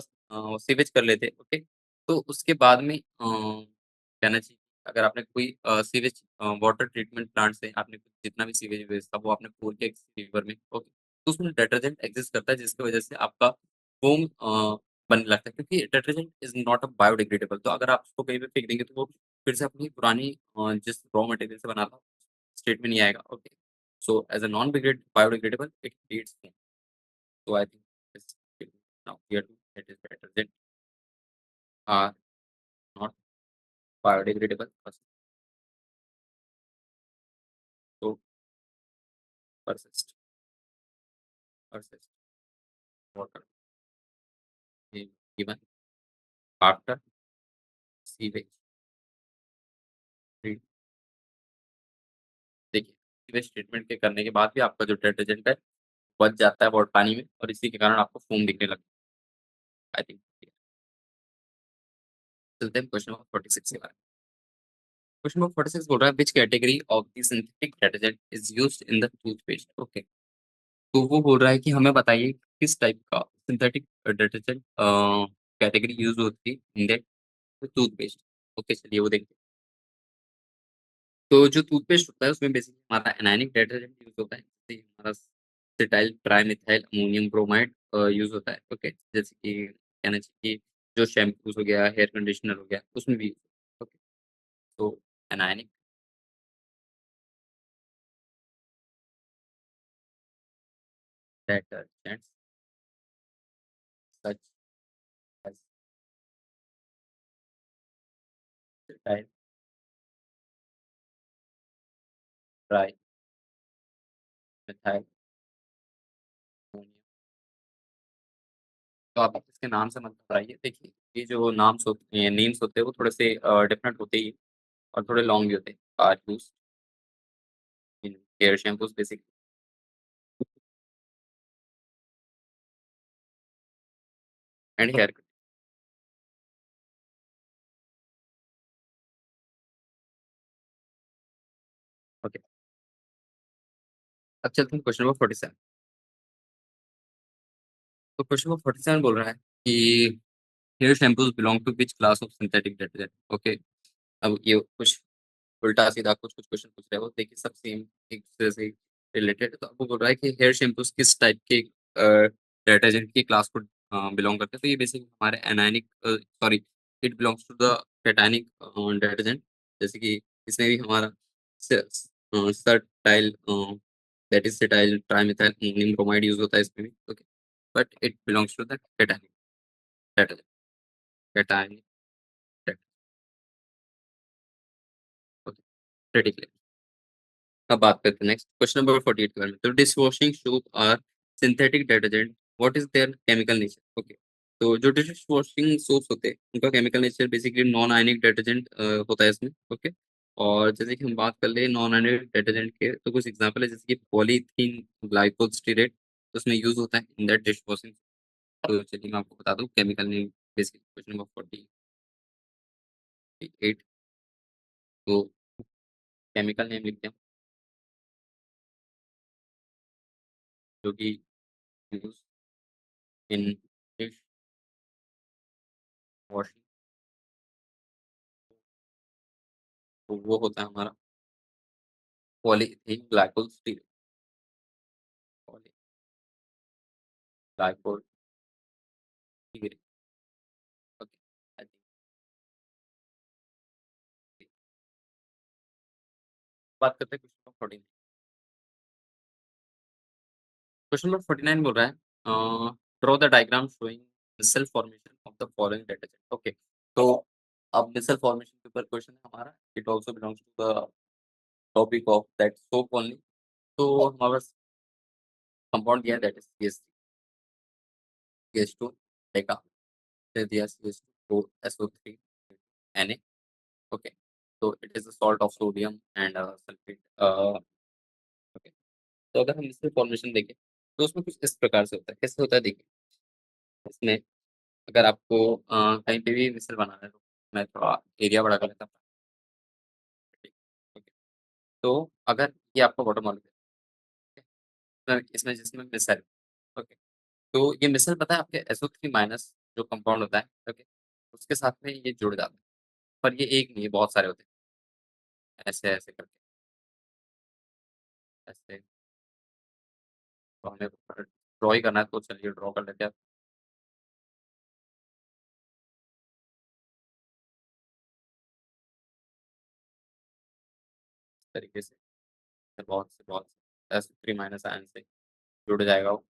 सीवेज कर लेते हैं, ओके, तो उसके बाद में कहना चाहिए, अगर आपने कोई सीवेज वाटर ट्रीटमेंट प्लांट से आपने जितना भी सीवेज वेस्ट था वो आपने खोल के रिवर में, ओके, तो उसमें डिटर्जेंट एग्जिस्ट करता है जिसकी वजह से आपका फोम बनने लगता है, क्योंकि detergent is not a biodegradable. तो अगर आप उसको कहीं पे फेंक देंगे तो वो फिर से अपनी पुरानी जिस रॉ मटेरियल से बना था स्टेट में नहीं आएगा, okay. So as a non biodegradable it leads, so I think this is now clear to that is detergent are not biodegradable first, so persist water is given after sewage treat। देखिए, sewage treatment के करने के बाद भी आपका जो detergent है बच जाता है बहुत पानी में, और इसी के कारण आपको फोम दिखने लगता है। आई थिंक चलते हैं क्वेश्चन नंबर 46 के बारे में। क्वेश्चन नंबर 46 बोल रहा है which category of the synthetic detergent is used in the toothpaste, okay. तो वो बोल रहा है कि हमें बताइए किस टाइप का सिंथेटिक डिटर्जेंट कैटेगरी यूज होती है इन दैट टूथपेस्ट, ओके। चलिए वो देखते हैं। तो जो टूथपेस्ट होता है उसमें बेसिकली हमारा एनायनिक डिटर्जेंट यूज होता है, जैसे हमारा सेटाइल ट्राइमिथाइल अमोनियम ब्रोमाइड यूज होता है, ओके। जैसे कि कहना चाहिए कि जो शैम्पूज हो गया, हेयर कंडीशनर हो गया, उसमें भी, ओके। तो anionic detergents such as acetyl trimethyl ammonium। तो आप इसके नाम से मत घबराइए। देखिए, ये जो नाम्स होते हैं, नेम्स होते हैं, वो थोड़े से डिफरेंट होते ही, और थोड़े लॉन्ग भी होते हैं। Are used in hair shampoos basically and hair. Okay, अब चलते हैं क्वेश्चन नंबर 47। तो क्वेश्चन नंबर 47 बोल रहा है कि hair shampoos belong to which class of synthetic detergent, okay. अब ये कुछ उल्टा सीधा कुछ कुछ क्वेश्चन पूछ रहे हो, देखिए सब सेम एक दूसरे से रिलेटेड। तो आपको बोल रहा है कि हेयर शैम्पूस किस टाइप के डिटर्जेंट की क्लास को बिलोंग करते हैं। तो ये बेसिकली हमारे anionic, sorry, it belongs to the cationic detergent. जैसे कि इसमें भी हमारा cetyl, that is cetyl trimethyl ammonium bromide use होता है इसमें भी, okay. But it belongs to the cationic detergent, cationic, okay, pretty clear। अब बात करते हैं नेक्स्ट क्वेश्चन नंबर 48 के बारे में। तो dishwashing soap are synthetic detergent, what is their chemical nature, okay. तो जो डिशवॉशिंग सोप्स होते हैं उनका chemical nature basically non ionic detergent होता है इसमें, ओके। और जैसे कि हम बात कर ले नॉन आयनिक डिटर्जेंट के, तो कुछ एग्जांपल है जैसे कि पॉलीथीन ग्लाइकोल स्टीरेट, उसमें यूज होता है इन दैट डिशवॉशिंग। तो चलिए मैं आपको बता दूं chemical name basically question number 48। तो केमिकल नेम लिखते हैं जो कि यूज इन डिश वॉशिंग, तो वो होता है हमारा polythene glycol stearate, polyglycol stearate, okay. I think बात करते हैं क्वेश्चन नंबर 49। क्वेश्चन नंबर 49 बोल रहा है draw the diagram showing cell formation of the following detergent, okay. तो अब मिसल फॉर्मेशन के ऊपर क्वेश्चन है हमारा, it also belongs to the topic of that soap only. तो हमारे पास कंपाउंड दिया है दैट इज CH2 डेका, फिर दिया CH2 SO3 Na, ओके। तो it is a salt of sodium and sulphate, okay. तो अगर हम इसमें फॉर्मेशन देखें तो उसमें कुछ इस प्रकार से होता है। कैसे होता है देखिए, इसमें अगर आपको कहीं पे भी मिसल बनाना है तो मैं थोड़ा एरिया बड़ा कर लेता हूँ। ठीक, ओके। तो अगर ये आपका वाटर मॉलिक्यूल है, इसमें जिसमें मिसल ओके, तो ये मिसल पता है आपके SO3 माइनस जो कंपाउंड होता है, ओके, उसके साथ में ये जुड़ जाता है। पर ये एक नहीं है, बहुत सारे होते हैं, ऐसे-ऐसे करके, ऐसे तो हमें ड्रॉ ही करना है तो चलिए ड्रॉ कर लेते हैं। इस तरीके से बहुत से SO3 माइनस आयन से जुड़ जाएगा वो।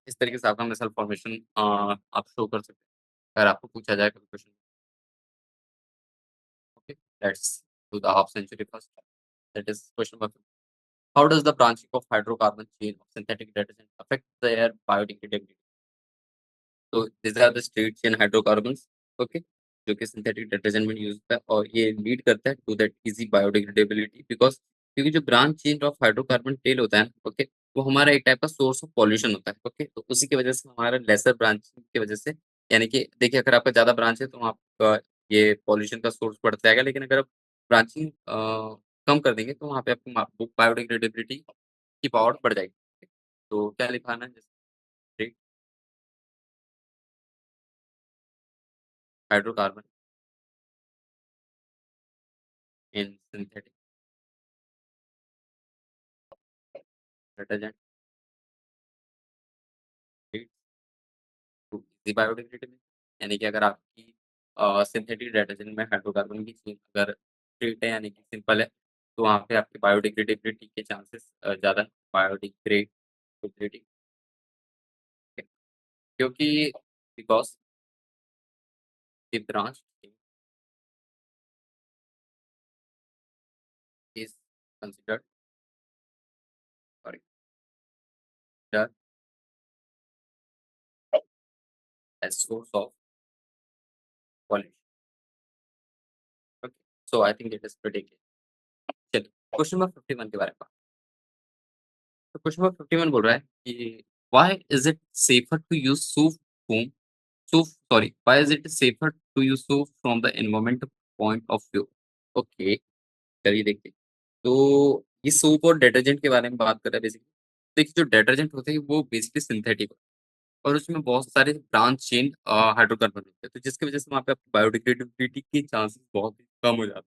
इस तरीके से आपका मिसल फॉर्मेशन आप शो कर सकते हैं। अगर आपको पूछा जाए कभी question, okay, let's do the half century first, that is question number, how does the branching of hydrocarbon chain of synthetic detergent affect their biodegradability? तो these are the straight chain hydrocarbons, okay, जो कि synthetic detergent में use होता है और ये lead करता है to that easy biodegradability because क्योंकि जो branch chain of hydrocarbon tail होता है, ओके, वो हमारा एक टाइप का सोर्स ऑफ पॉल्यूशन होता है, ओके, तो उसी की वजह से हमारा लेसर ब्रांचिंग की वजह से, यानी कि देखिए अगर आपका ज़्यादा ब्रांच है तो आपका ये पॉल्यूशन का सोर्स बढ़ता जाएगा, लेकिन अगर आप ब्रांचिंग कम कर देंगे तो वहाँ पे आपकी बायोडिग्रेडेबिलिटी की पावर बढ़ जाएगी। तो क्या लिखाना है जैसे hydrocarbon in synthetic detergent leads to easy biodegradability, यानी कि अगर आपकी सिंथेटिक डिटर्जेंट में हाइड्रोकार्बन की चेन अगर स्ट्रेट है यानी कि सिंपल है, तो वहाँ पे आपकी बायोडिग्रेडेबिलिटी के चांसेस ज़्यादा बायोडिग्रेडेबिलिटी क्योंकि because the branch is considered sorry the as source of pollution, okay, so I think it is pretty clear. चलिए क्वेश्चन नंबर 51 के बारे में बात, तो क्वेश्चन नंबर 51 बोल रहा है कि why is it safer to use soap foam So sorry, why is it safer to use soap from the environment point of view? Okay, चलिए देखते हैं। तो ये सोप और डिटर्जेंट के बारे में बात कर रहा है बेसिकली। देखिए जो डिटर्जेंट होते हैं वो बेसिकली सिंथेटिक होते हैं और उसमें बहुत सारे ब्रांच चेन हाइड्रोकार्बन होते हैं, तो जिसकी वजह से वहाँ पे आपकी बायोडिग्रेडेबिलिटी के चांसेस बहुत ही कम हो जाते हैं।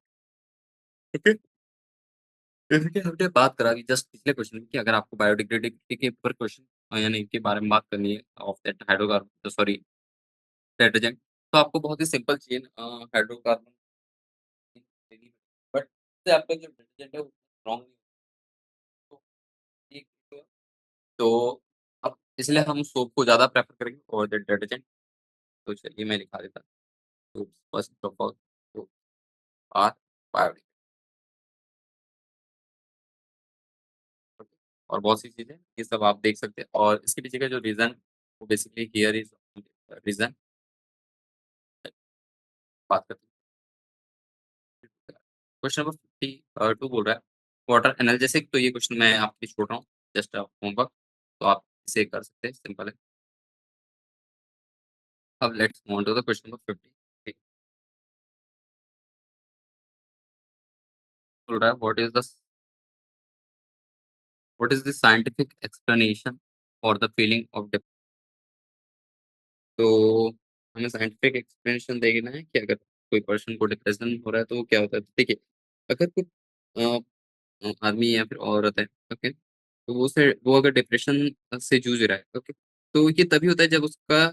ठीक है? जैसे कि हमने बात करा अभी जस्ट पिछले क्वेश्चन में कि अगर आपको बायोडिग्रेडेबिलिटी के ऊपर क्वेश्चन यानी के बारे में बात करनी है of that hydrocarbon sorry detergent, तो आपको बहुत ही सिंपल चेन हाइड्रोकार्बन देनी बट इससे आपका जो डिटर्जेंट है वो स्ट्रॉन्ग नहीं होगा, तो एक तो अब इसलिए हम सोप को ज़्यादा प्रेफ़र करेंगे और द डिटर्जेंट, तो चलिए मैं लिखा देता हूँ। तो फर्स्ट ऑफ ऑल तो आर बायोटिक और बहुत सी चीज़ें ये सब आप देख सकते हैं और इसके पीछे का जो रीज़न वो बेसिकली हियर इज़ रीज़न बात करते हैं। क्वेश्चन नंबर 52 बोल रहा है वाटर एनालिसिस, तो ये क्वेश्चन मैं आपके लिए छोड़ रहा हूँ जस्ट होमवर्क, तो आप इसे कर सकते हैं, सिंपल है। अब let's move on to the question number 50 बोल रहा है what is the scientific explanation for the feeling of dip, तो हमें साइंटिफिक एक्सप्लेनेशन देखना है कि अगर कोई पर्सन को डिप्रेशन हो रहा है तो वो क्या होता है। तो देखिए अगर कोई आदमी या फिर औरत है, ओके, तो वो अगर डिप्रेशन से जूझ रहा है, ओके, तो ये तभी होता है जब उसका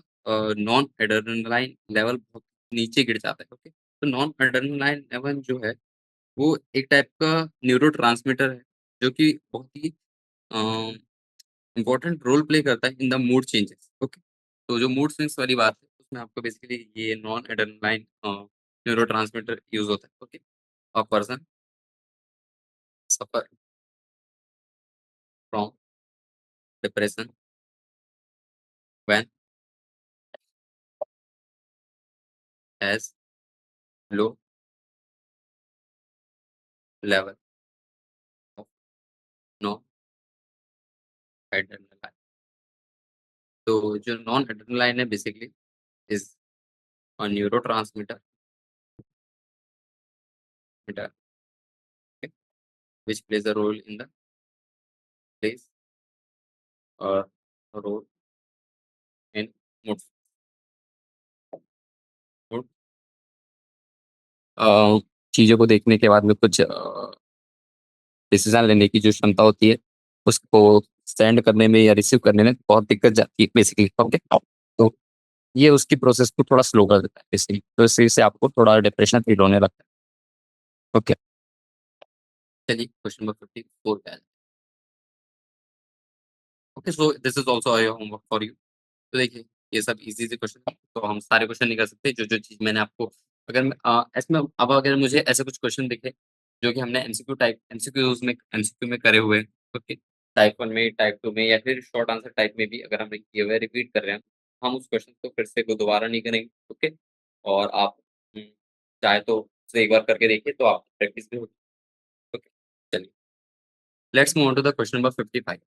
नॉन एड्रेनालाइन लेवल बहुत नीचे गिर जाता है, ओके। तो नॉन एड्रेनालाइन लेवल जो है वो एक टाइप का न्यूरोट्रांसमीटर है जो कि बहुत ही अ, इम्पोर्टेंट रोल प्ले करता है in the mood changes, okay. तो जो मूड स्विंग्स वाली बात है उसमें आपको बेसिकली ये नॉन एड्रेनालाइन न्यूरोट्रांसमीटर यूज़ होता है, okay. A person suffer from depression when has low level of non adrenaline, तो जो नॉन एड्रेनालाइन है basically is a neurotransmitter meter which plays a role in the place role in mood mood चीज़ों को देखने के बाद में कुछ डिसीज़न लेने की जो क्षमता होती है, उसको सेंड करने में या रिसीव करने में बहुत दिक्कत जाती है बेसिकली, ओके? तो ये उसकी प्रोसेस को थोड़ा स्लो कर देता है बेसिकली, तो इस चीज़ से आपको थोड़ा डिप्रेशन फ़ील होने लगता है, ओके? चलिए क्वेश्चन नंबर 54 पे आ जाते हैं। Okay, so this is also your homework for you. तो देखिए, ये सब ईज़ी-ईज़ी क्वेश्चन हैं, तो हम सारे क्वेश्चन नहीं कर सकते, जो-जो चीज़ मैंने आपको इसमें अब अगर मुझे ऐसे कुछ क्वेश्चन दिखे, जो कि हमने एमसीक्यू में करे हुए हैं, ओके? टाइप 1 में, टाइप 2 में या फिर शॉर्ट आंसर टाइप में भी अगर हमने किए हुए हैं, रिपीट कर रहे हैं, हम उस क्वेश्चन को फिर से दोबारा नहीं करेंगे, ओके? और आप उम, चाहे तो उसे एक बार करके देखिए, तो आपकी प्रैक्टिस भी होगी, ओके? चलिए, let's move on to the question number 55।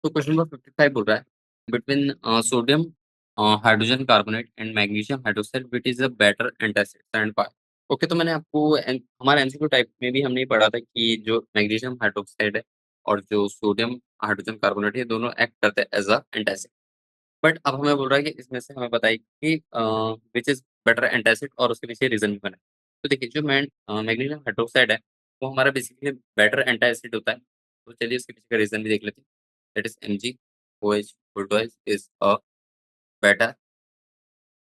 तो क्वेश्चन नंबर 55 बोल रहा है between sodium hydrogen carbonate and magnesium hydroxide which is a better antacid and why. Okay, तो मैंने आपको हमारे एमसीक्यू टाइप में भी हमने पढ़ा था कि जो मैग्नीशियम हाइड्रोक्साइड है और जो सोडियम हाइड्रोजन कार्बोनेट है दोनों एक्ट करते हैं एज अ एंटासिड। बट अब हमें बोल रहा है कि इसमें से हमें बताइए कि व्हिच इज बेटर एंटासिड और उसके पीछे रीजन भी बना है। तो देखिए जो मैग्नीशियम हाइड्रोक्साइड है वो हमारा बेसिकली बेटर एंटासिड होता है। तो चलिए उसके पीछे का रीजन भी देख लेते हैं। That is MgOH Woodwise is a better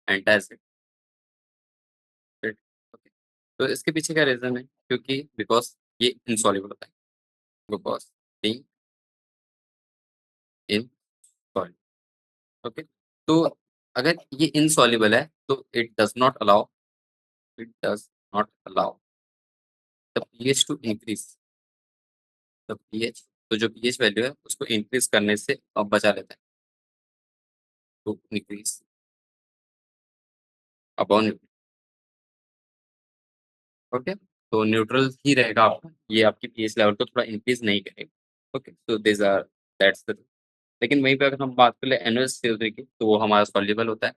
antacid. Okay, तो इसके पीछे का रीज़न है क्योंकि बिकॉज़ ये इनसॉल्युबल होता है, बिकॉज़ बीइंग इनसॉल्युबल। ओके, तो अगर ये इनसॉल्युबल है तो it does not allow the pH to increase the pH. तो जो पीएच वैल्यू है उसको इंक्रीज़ करने से बचा लेता है, टू इंक्रीज़ अपॉन। ओके, तो न्यूट्रल ही रहेगा आपका, ये आपकी पीएच लेवल को थोड़ा इंक्रीज़ नहीं करेगा। Okay, so these are that's the. लेकिन वहीं पे अगर हम बात कर ले NaCO3 की, तो वो हमारा सॉल्युबल होता है,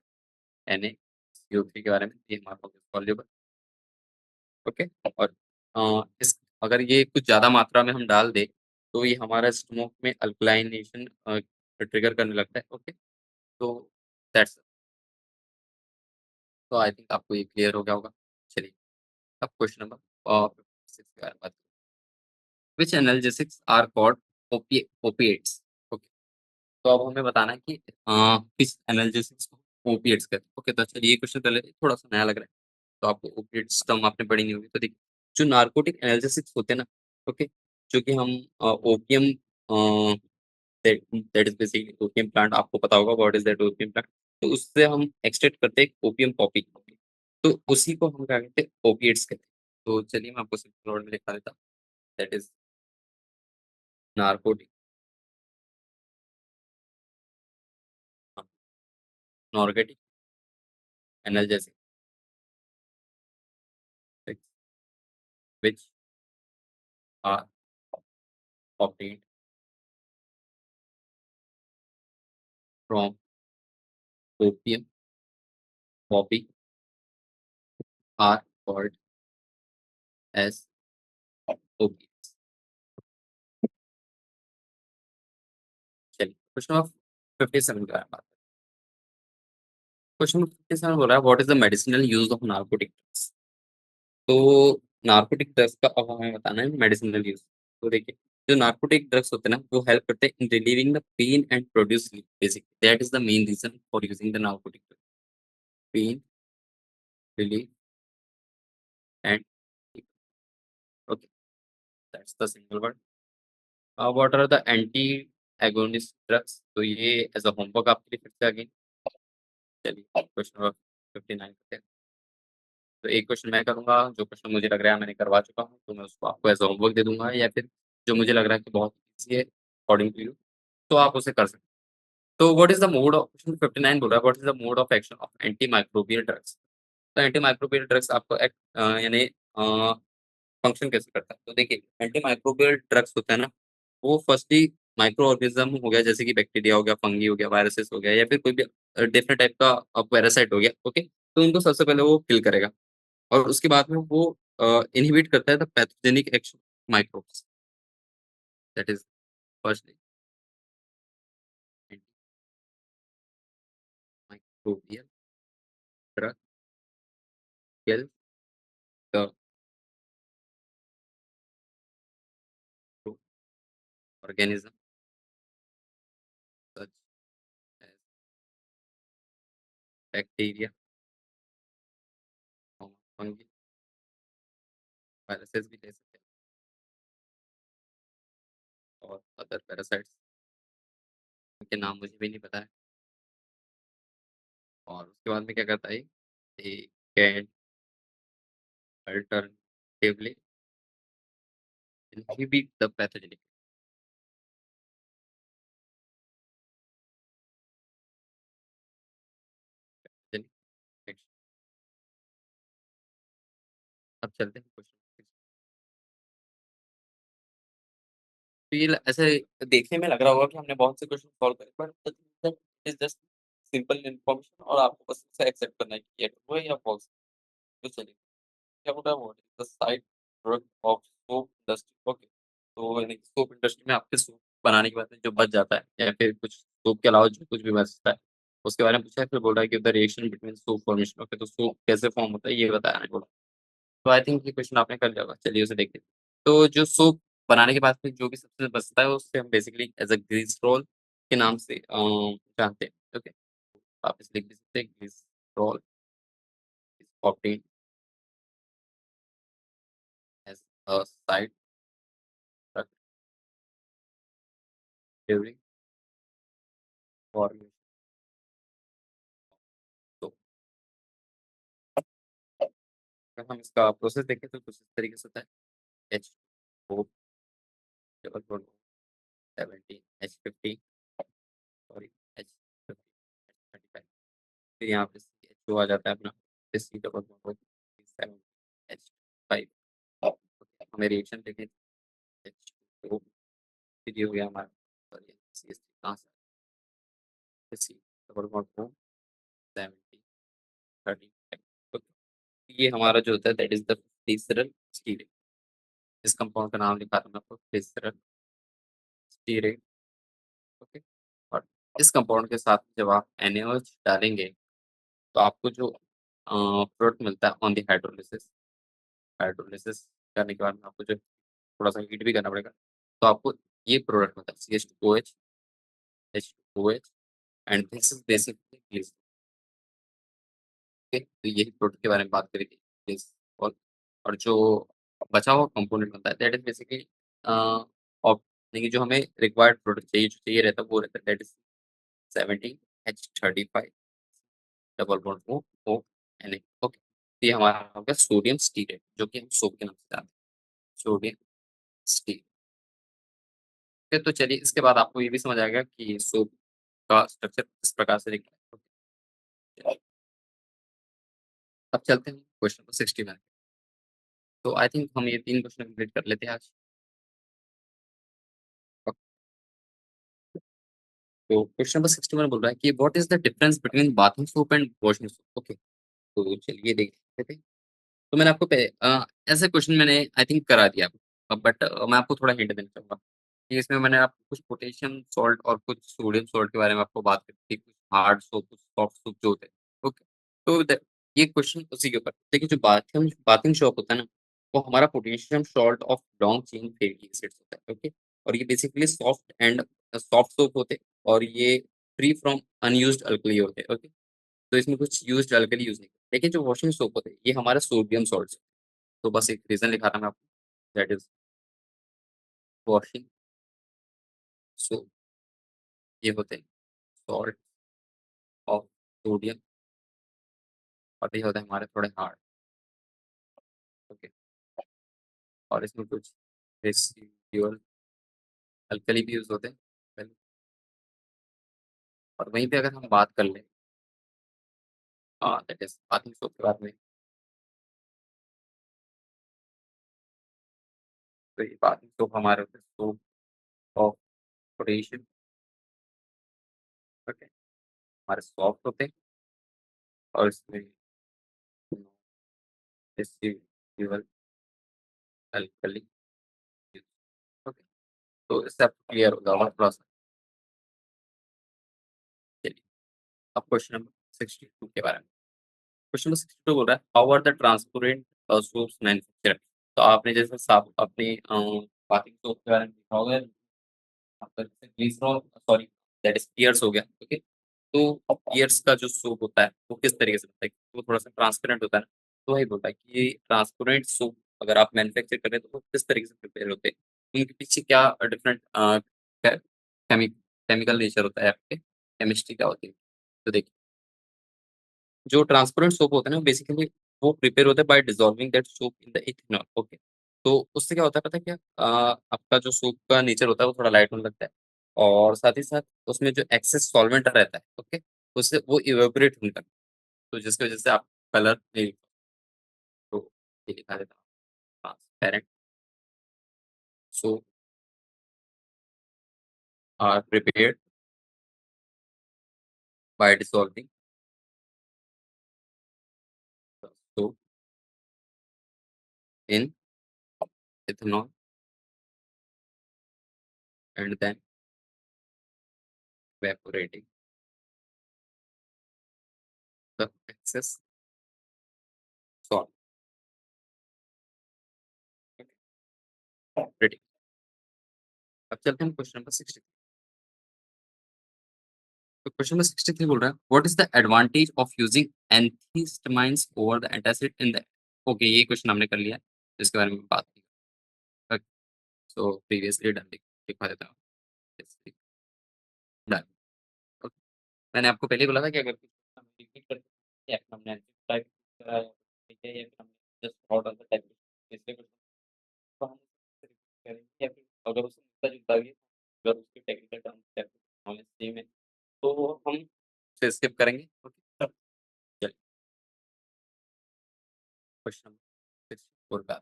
NaCO3 के बारे में, ये हमारा हो गया सॉल्युबल। ओके, और इस अगर ये कुछ ज़्यादा मात्रा में हम डाल दें, तो ये हमारा स्टमक में अल्कलाइनेशन ट्रिगर करने लगता है। ओके, तो दैट्स। तो आई थिंक आपको ये क्लियर हो गया होगा। चलिए, अब क्वेश्चन नंबर 6 के बारे में बात करते हैं। Which analgesics are called opiates? Okay, तो अब हमें बताना है कि किस एनाल्जेसिक्स को ओपिएट्स कहते हैं। ओके, तो चलिए ये क्वेश्चन कर लेते हैं, थोड़ा-सा नया लग रहा है। तो आपको ओपिएट्स टर्म आपने पढ़ी नहीं होगी। तो देखिए, जो नार्कोटिक एनाल्जेसिक्स होते हैं ना, ओके, जो कि हम opium that that is basically opium plant, आपको पता होगा what is that opium plant. तो उससे हम एक्सट्रैक्ट करते हैं ओपियम पॉपी, तो उसी को हम क्या कहते हैं, ओपिएट्स कहते हैं। तो चलिए मैं आपको सिंपल वर्ड में लिखा देता हूँ, that is narcotic narcotic analgesic which are obtained from opium poppy are called as opiates. चलिए क्वेश्चन नंबर 57 का बात। क्वेश्चन नंबर 57 बोल रहा है what is the medicinal use of narcotic drugs. तो नार्कोटिक ड्रग्स का अब हमें बताना है मेडिसिनल यूज। तो देखिए, जो नार्कोटिक ड्रग्स होते हैं ना वो हेल्प करते हैं in relieving the pain and produce sleep, basically that is the main reason for using the narcotic drug. Pain relief and, okay, that's the single word. What are the antagonist drugs, तो ये as a homework आपके लिए फिर से again. चलिए question number 59 करते हैं। तो एक क्वेश्चन मैं करूँगा, जो क्वेश्चन मुझे लग रहा है मैंने करवा चुका हूँ, तो मैं उसको आपको एज अ होमवर्क दे दूँगा, या फिर जो मुझे लग रहा है कि बहुत ईज़ी है अकॉर्डिंग टू यू, तो आप उसे कर सकते हैं। तो what is the mode of question 59 बोल रहा है what is the mode of action of anti microbial drugs. तो एंटी माइक्रोबियल ड्रग्स आपको यानी फंक्शन कैसे करता है? तो देखिए, एंटी माइक्रोबियल ड्रग्स होता है ना, वो फर्स्टली माइक्रो ऑर्गेनिज्म हो गया, जैसे कि बैक्टीरिया हो गया, फंगी हो गया, वायरसेस हो गया, या फिर कोई भी डिफरेंट टाइप का पैरासाइट हो गया, ओके? तो उनको सबसे पहले वो किल करेगा और उसके बाद में वो इनहिबिट करता है the pathogenic action microbes, that is firstly antimicrobial drug kill the organism such as bacteria, fungi, viruses भी ले सकते हैं और अदर पैरासाइट्स, उनके नाम मुझे भी नहीं पता है। और उसके बाद में क्या करता है, ये can alternatively inhibit the pathogenic pathogenic action। अब चलते हैं क्वेश्चन। तो ये ऐसे देखने में लग रहा होगा कि हमने बहुत से क्वेश्चन सॉल्व करे, but is just simple information और आपको बस इसे एक्सेप्ट करना है कि ये ट्रू है या फॉल्स। तो चलिए, क्या बोल रहा है, what is the side product of soap industry, okay? तो यानी सोप इंडस्ट्री में आपके सोप बनाने के बाद में जो बच जाता है या फिर कुछ सोप के अलावा जो कुछ भी बचता है, उसके बारे में पूछा है। फिर बोल रहा है कि the reaction between soap formation, okay? तो सोप कैसे फॉर्म होता है ये बताया नहीं बोला। तो आई थिंक ये क्वेश्चन आपने कर लिया होगा, चलिए उसे देखते हैं। तो जो सोप बनाने के बाद में जो भी सबसे बचता है उससे हम बेसिकली एज अ ग्लिसरॉल के नाम से जानते हैं, ओके? आप इसे लिख भी सकते हैं, glycerol is obtained as a side product during formation. तो अगर हम इसका प्रोसेस देखें तो कुछ इस तरीके से होता है। H O double bond 17 H 50, sorry H 25, फिर यहाँ पे एच ओ आ जाता है अपना, फिर सी डबल बॉन्ड 7 एच 5। हमें रिएक्शन देखें, एच ओ, फिर ये हो गया हमारा, सॉरी सी एस कहाँ से, फिर सी डबल बॉन्ड 70 30। तो ये हमारा जो होता है that is the glycerol stearate. इस कंपाउंड का नाम लिखा था मैं आपको, ग्लिसरॉल स्टीरेट, ओके? और इस कंपाउंड के साथ जब आप NaOH डालेंगे तो आपको जो प्रोडक्ट मिलता है ऑन द हाइड्रोलिसिस, हाइड्रोलिसिस करने के बाद में आपको जो थोड़ा-सा हीट भी करना पड़ेगा, तो आपको ये प्रोडक्ट मिलता है CH2OH, H2OH, and this is basically glycerol, okay? तो यही प्रोडक्ट के बारे में बात करी थी, ग्लिसरॉल। और जो बचा हुआ कंपोनेंट बनता है that is basically a, of देखिए जो हमें रिक्वायर्ड प्रोडक्ट चाहिए, जो चाहिए रहता है वो रहता है that is 17H35 double bond O Na, okay? तो ये हमारा हो गया सोडियम स्टीरेट, जो कि हम सोप के नाम से जानते हैं, सोडियम स्टीरेट। फिर तो चलिए इसके बाद आपको ये भी समझ आएगा कि सोप का स्ट्रक्चर किस प्रकार से दिखता है, ओके? अब चलते हैं क्वेश्चन नंबर 61। तो आई थिंक हम ये 3 क्वेश्चन कंप्लीट कर लेते हैं आज। तो क्वेश्चन नंबर 61 बोल रहा है कि what is the difference between bathing soap and washing soap, okay? तो चलिए देख लेते हैं। तो मैंने आपको ऐसे क्वेश्चन मैंने आई थिंक करा दिया, बट मैं आपको थोड़ा हिंट देना चाहूँगा कि इसमें मैंने आपको कुछ पोटेशियम सॉल्ट और कुछ सोडियम सॉल्ट के बारे में आपको बात करी थी, कुछ हार्ड सोप, कुछ सॉफ्ट सोप जो होते हैं, ओके? तो ये क्वेश्चन उसी के ऊपर, देखिए जो बाथिंग बाथिंग सोप होता है ना, वो हमारा potassium salt of long chain fatty acids होता है, ओके? और ये बेसिकली सॉफ्ट सोप होते हैं और ये फ्री फ्रॉम अनयूज्ड अल्कली होते हैं, ओके? तो इसमें कुछ यूज्ड अल्कली यूज़ नहीं करते। लेकिन जो वॉशिंग सोप होते हैं, ये हमारा सोडियम सॉल्ट्स, तो बस एक रीज़न लिखा था मैं आपको, दैट इज़ वॉशिंग सोप, ये होते हैं सॉल्ट ऑफ सोडियम, और ये होते हैं हमारे थोड़े हार्ड, ओके? और इसमें कुछ रेसिडुअल अल्कली भी यूज़ होते हैं। और वहीं पे अगर हम बात कर लें दैट इज़ बाथिंग सोप के बारे में, तो ये बाथिंग सोप हमारे होते हैं सोप ऑफ पोटेशियम, ओके, हमारे सॉफ्ट होते हैं और इसमें रेसिड्यूअल अल्कली, ओके। तो इससे आपको क्लियर हो जाएगा थोड़ा-सा। चलिए, अब क्वेश्चन नंबर 62 के बारे में। क्वेश्चन नंबर 62 बोल रहा है, how are the transparent soaps manufactured? तो आपने जैसे साब अपनी बाथिंग सोप के बारे में लिखा होगा, आपका जैसे glycerol, sorry, that is Pears हो गया, ओके। तो अब पियर्स का जो सोप होता है, वो किस तरीके से बनता है? वो थोड़ा-सा ट्रांसपेरेंट होता है ना, तो वही बोलता है कि ट्रांसपेरेंट सोप अगर आप मैन्युफैक्चर कर रहे हैं, तो वो किस तरीके से प्रिपेयर होते हैं? उनके पीछे क्या डिफरेंट कै केमि केमिकल नेचर होता है आपके, केमिस्ट्री क्या होती है? तो देखिए, जो ट्रांसपेरेंट सोप होता है ना, बेसिकली वो प्रिपेयर होता है bye dissolving that soap in the ethanol, okay. तो उससे क्या होता है पता है क्या? आपका जो सोप का नेचर होता है वो थोड़ा लाइट होने लगता है और साथ ही साथ उसमें जो एक्सेस सॉल्वेंट रहता है, ओके, उससे वो इवेपोरेट होने लगता है। तो जिसकी वजह से आप कलर नहीं, तो ये दिखा देता हूँ, transparent soap are prepared by dissolving the soap in ethanol and then evaporating the excess salt, okay, अब चलते हैं क्वेश्चन नंबर 60। तो क्वेश्चन नंबर 63 बोल रहा है, what is the advantage of using antihistamines over the antacid in the, okay, ये question हमने कर लिया है, जिसके बारे में बात की। ओके, सो प्रीवियसली डन, दिखा देता हूँ। Done, okay. मैंने आपको पहले ही बोला था कि अगर कुछ हम रिपीट करते हैं या फिर हमने टाइप करा है, ठीक है, या फिर हमने जस्ट ऑर्डर द टाइप इसलिए कुछ, तो हम करेंगे या फिर अगर उससे मिलता-जुलता भी है, अगर उसके टेक्निकल टर्म्स या फिर नॉलेज सेम है, तो हम उसे स्किप करेंगे, ओके। चलिए, क्वेश्चन नंबर 64 का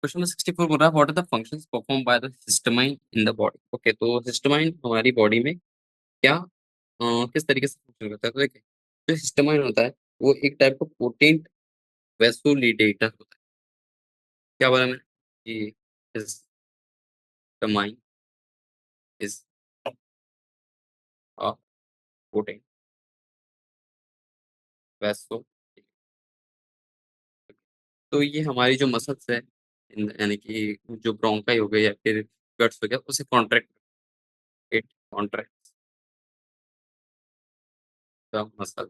क्वेश्चन नंबर 64 बोल रहा है, what are the functions perform by the histamine in the body? Okay, तो हिस्टामाइन हमारी बॉडी में क्या किस तरीके से फंक्शन करता है? तो देखिए, जो हिस्टामाइन होता है, वो एक टाइप का पोटेंट वैसोलिडेटर होता है। क्या बोला मैंने? कि histamine is a potent vaso, तो ये हमारी जो मसल्स है, यानी कि जो ब्रोंकाई हो गई या फिर गट्स हो गया, उसे contract, it contracts the muscle,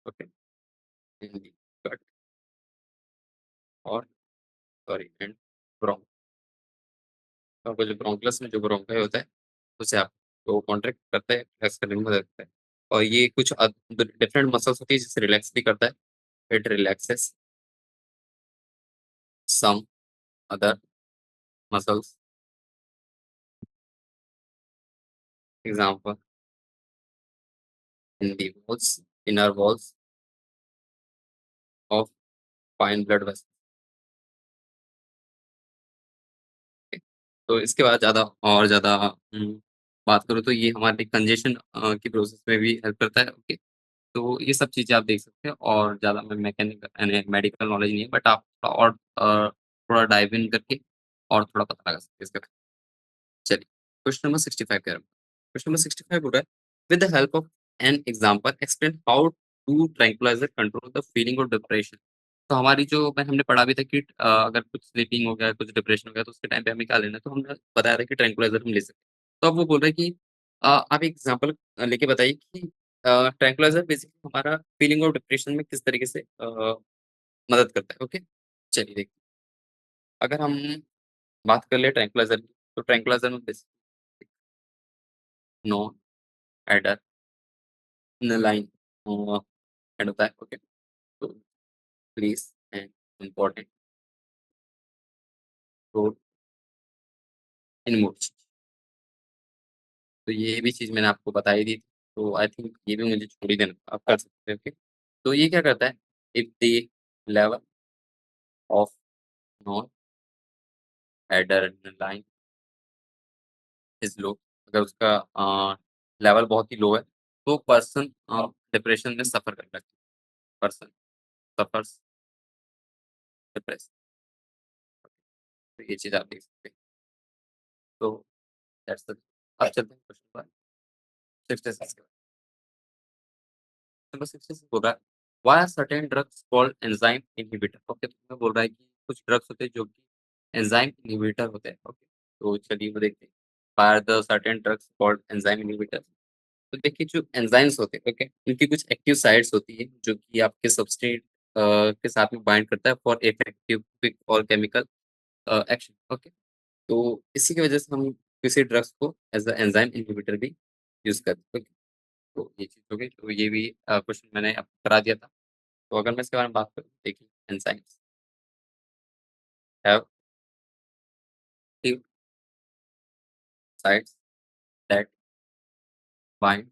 okay, in the gut और सॉरी एंड ब्रोंक, तो आपका जो ब्रोंकुलस में जो ब्रोंकाई होता है, उसे आपको कॉन्ट्रैक्ट करता है, रिलैक्स करने में मदद करता है। और ये कुछ डिफरेंट मसल्स होती है जिसे रिलैक्स भी करता है। It relaxes some other muscles, example in the walls, inner walls of fine blood vessels, तो इसके बाद ज़्यादा और ज़्यादा बात करूँ तो ये हमारे कंजेशन की प्रोसेस में भी हेल्प करता है, ओके। तो ये सब चीज़ें आप देख सकते हैं और ज़्यादा मैं मैकेनिकल यानी मेडिकल नॉलेज नहीं है, बट आप और थोड़ा डाइव इन करके और थोड़ा पता लगा सकते हैं इसके बारे में। चलिए, क्वेश्चन नंबर 65 कह रहा हूँ। क्वेश्चन नंबर 65 बोल रहा है, with the help of an example explain how to tranquilliser control the feeling of depression. तो हमारी जो हमने पढ़ा भी था कि अगर कुछ स्लीपिंग हो गया, कुछ डिप्रेशन हो गया, तो उसके टाइम पे हमें क्या लेना है, तो हमने बताया था कि ट्रैंक्विलाइज़र हम ले सकते हैं। तो अब वो बोल रहे हैं कि आप एक एग्जांपल लेके बताइए कि ट्रैंक्विलाइज़र बेसिकली हमारा फीलिंग ऑफ डिप्रेशन में किस तरीके से मदद करता है, ओके? चलिए देखिए, अगर हम बात कर ले ट्रैंक्विलाइज़र की, तो ट्रैंक्विलाइज़र में बेसिकली नॉन एड्रेनालाइन ऐड होता है, ओके? तो please and important role in mood. तो ये भी चीज़ मैंने आपको बता ही दी थी, तो आई थिंक ये भी मुझे छोड़ ही देना था, आप कर सकते हैं, ओके? तो ये क्या करता है, if the level of adrenaline is low. अगर उसका लेवल बहुत ही लो है, तो पर्सन डिप्रेशन में सफ़र करने लगता है। पर्सन सफ़र्स डिप्रेस तो ये चीज़ आप देख सकते हैं। तो दैट्स द अब चलते हैं क्वेश्चन पर 66 के बाद। नंबर 66 बोल रहा है, why are certain drugs called enzyme inhibitor? Okay, तो इसमें बोल रहा है कि कुछ ड्रग्स होते हैं जो कि एंजाइम इन्हिबिटर होते हैं। ओके, तो चलिए वो देखते हैं। Why are the certain drugs called enzyme inhibitor? तो देखिए जो एंजाइम्स होते हैं, ओके, उनकी कुछ एक्टिव साइट्स होती है जो कि आपके सबस्ट्रेट के साथ में बाइंड करता है फॉर इफेक्टिव क्विक और केमिकल एक्शन। ओके, तो इसी की वजह से हम किसी ड्रग्स को एज अ एंजाइम इनहिबिटर भी यूज करते हैं। ओके, तो ये चीज़ हो गई, तो ये भी क्वेश्चन मैंने आपको करा दिया था। तो अगर मैं इसके बारे में बात करूँ, देखिए enzymes have active sites that bind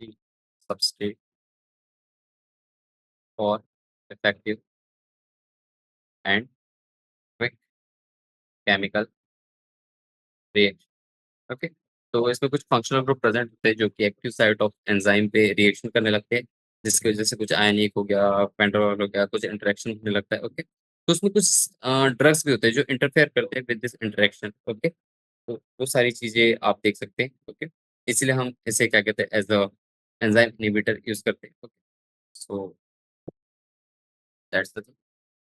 the substrate for effective and quick chemical reaction. Okay, तो इसमें कुछ फंक्शनल ग्रुप प्रेजेंट होते हैं जो कि एक्टिव साइट ऑफ एंजाइम पे रिएक्शन करने लगते हैं, जिसकी वजह से कुछ आयनिक हो गया, पेंटोल हो गया, कुछ इंटरेक्शन होने लगता है। ओके, तो उसमें कुछ ड्रग्स भी होते हैं जो इंटरफेयर करते हैं विद दिस इंटरेक्शन। ओके, तो वो सारी चीजें आप देख सकते हैं। ओके, इसलिए हम इसे क्या कहते हैं, as a enzyme inhibitor use करते हैं। Okay, so that's the thing.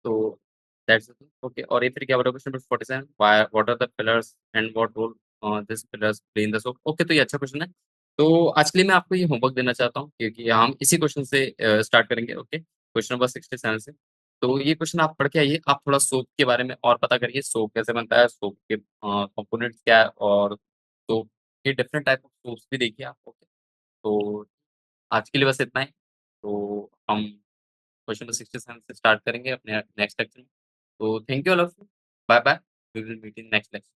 तो दैट्स द थिंग। ओके, और ये फिर क्या बोला question number 47, what are the pillars and what role this pillars play in the soap? Okay, तो ये अच्छा क्वेश्चन है। तो आज के लिए मैं आपको ये होमवर्क देना चाहता हूँ क्योंकि हम इसी क्वेश्चन से स्टार्ट करेंगे। ओके, क्वेश्चन नंबर 67 से। तो ये क्वेश्चन आप पढ़ के आइए, आप थोड़ा सोप के बारे में और पता करिए, सोप कैसे बनता है, सोप के कंपोनेंट्स क्या है, और सोप के डिफरेंट टाइप ऑफ सोप्स भी देखिए आप। ओके, तो आज के लिए बस इतना ही। तो हम क्वेश्चन नंबर 67 से स्टार्ट करेंगे अपने नेक्स्ट लेक्चर में। तो thank you all of you. Bye bye. We will meet in next lecture.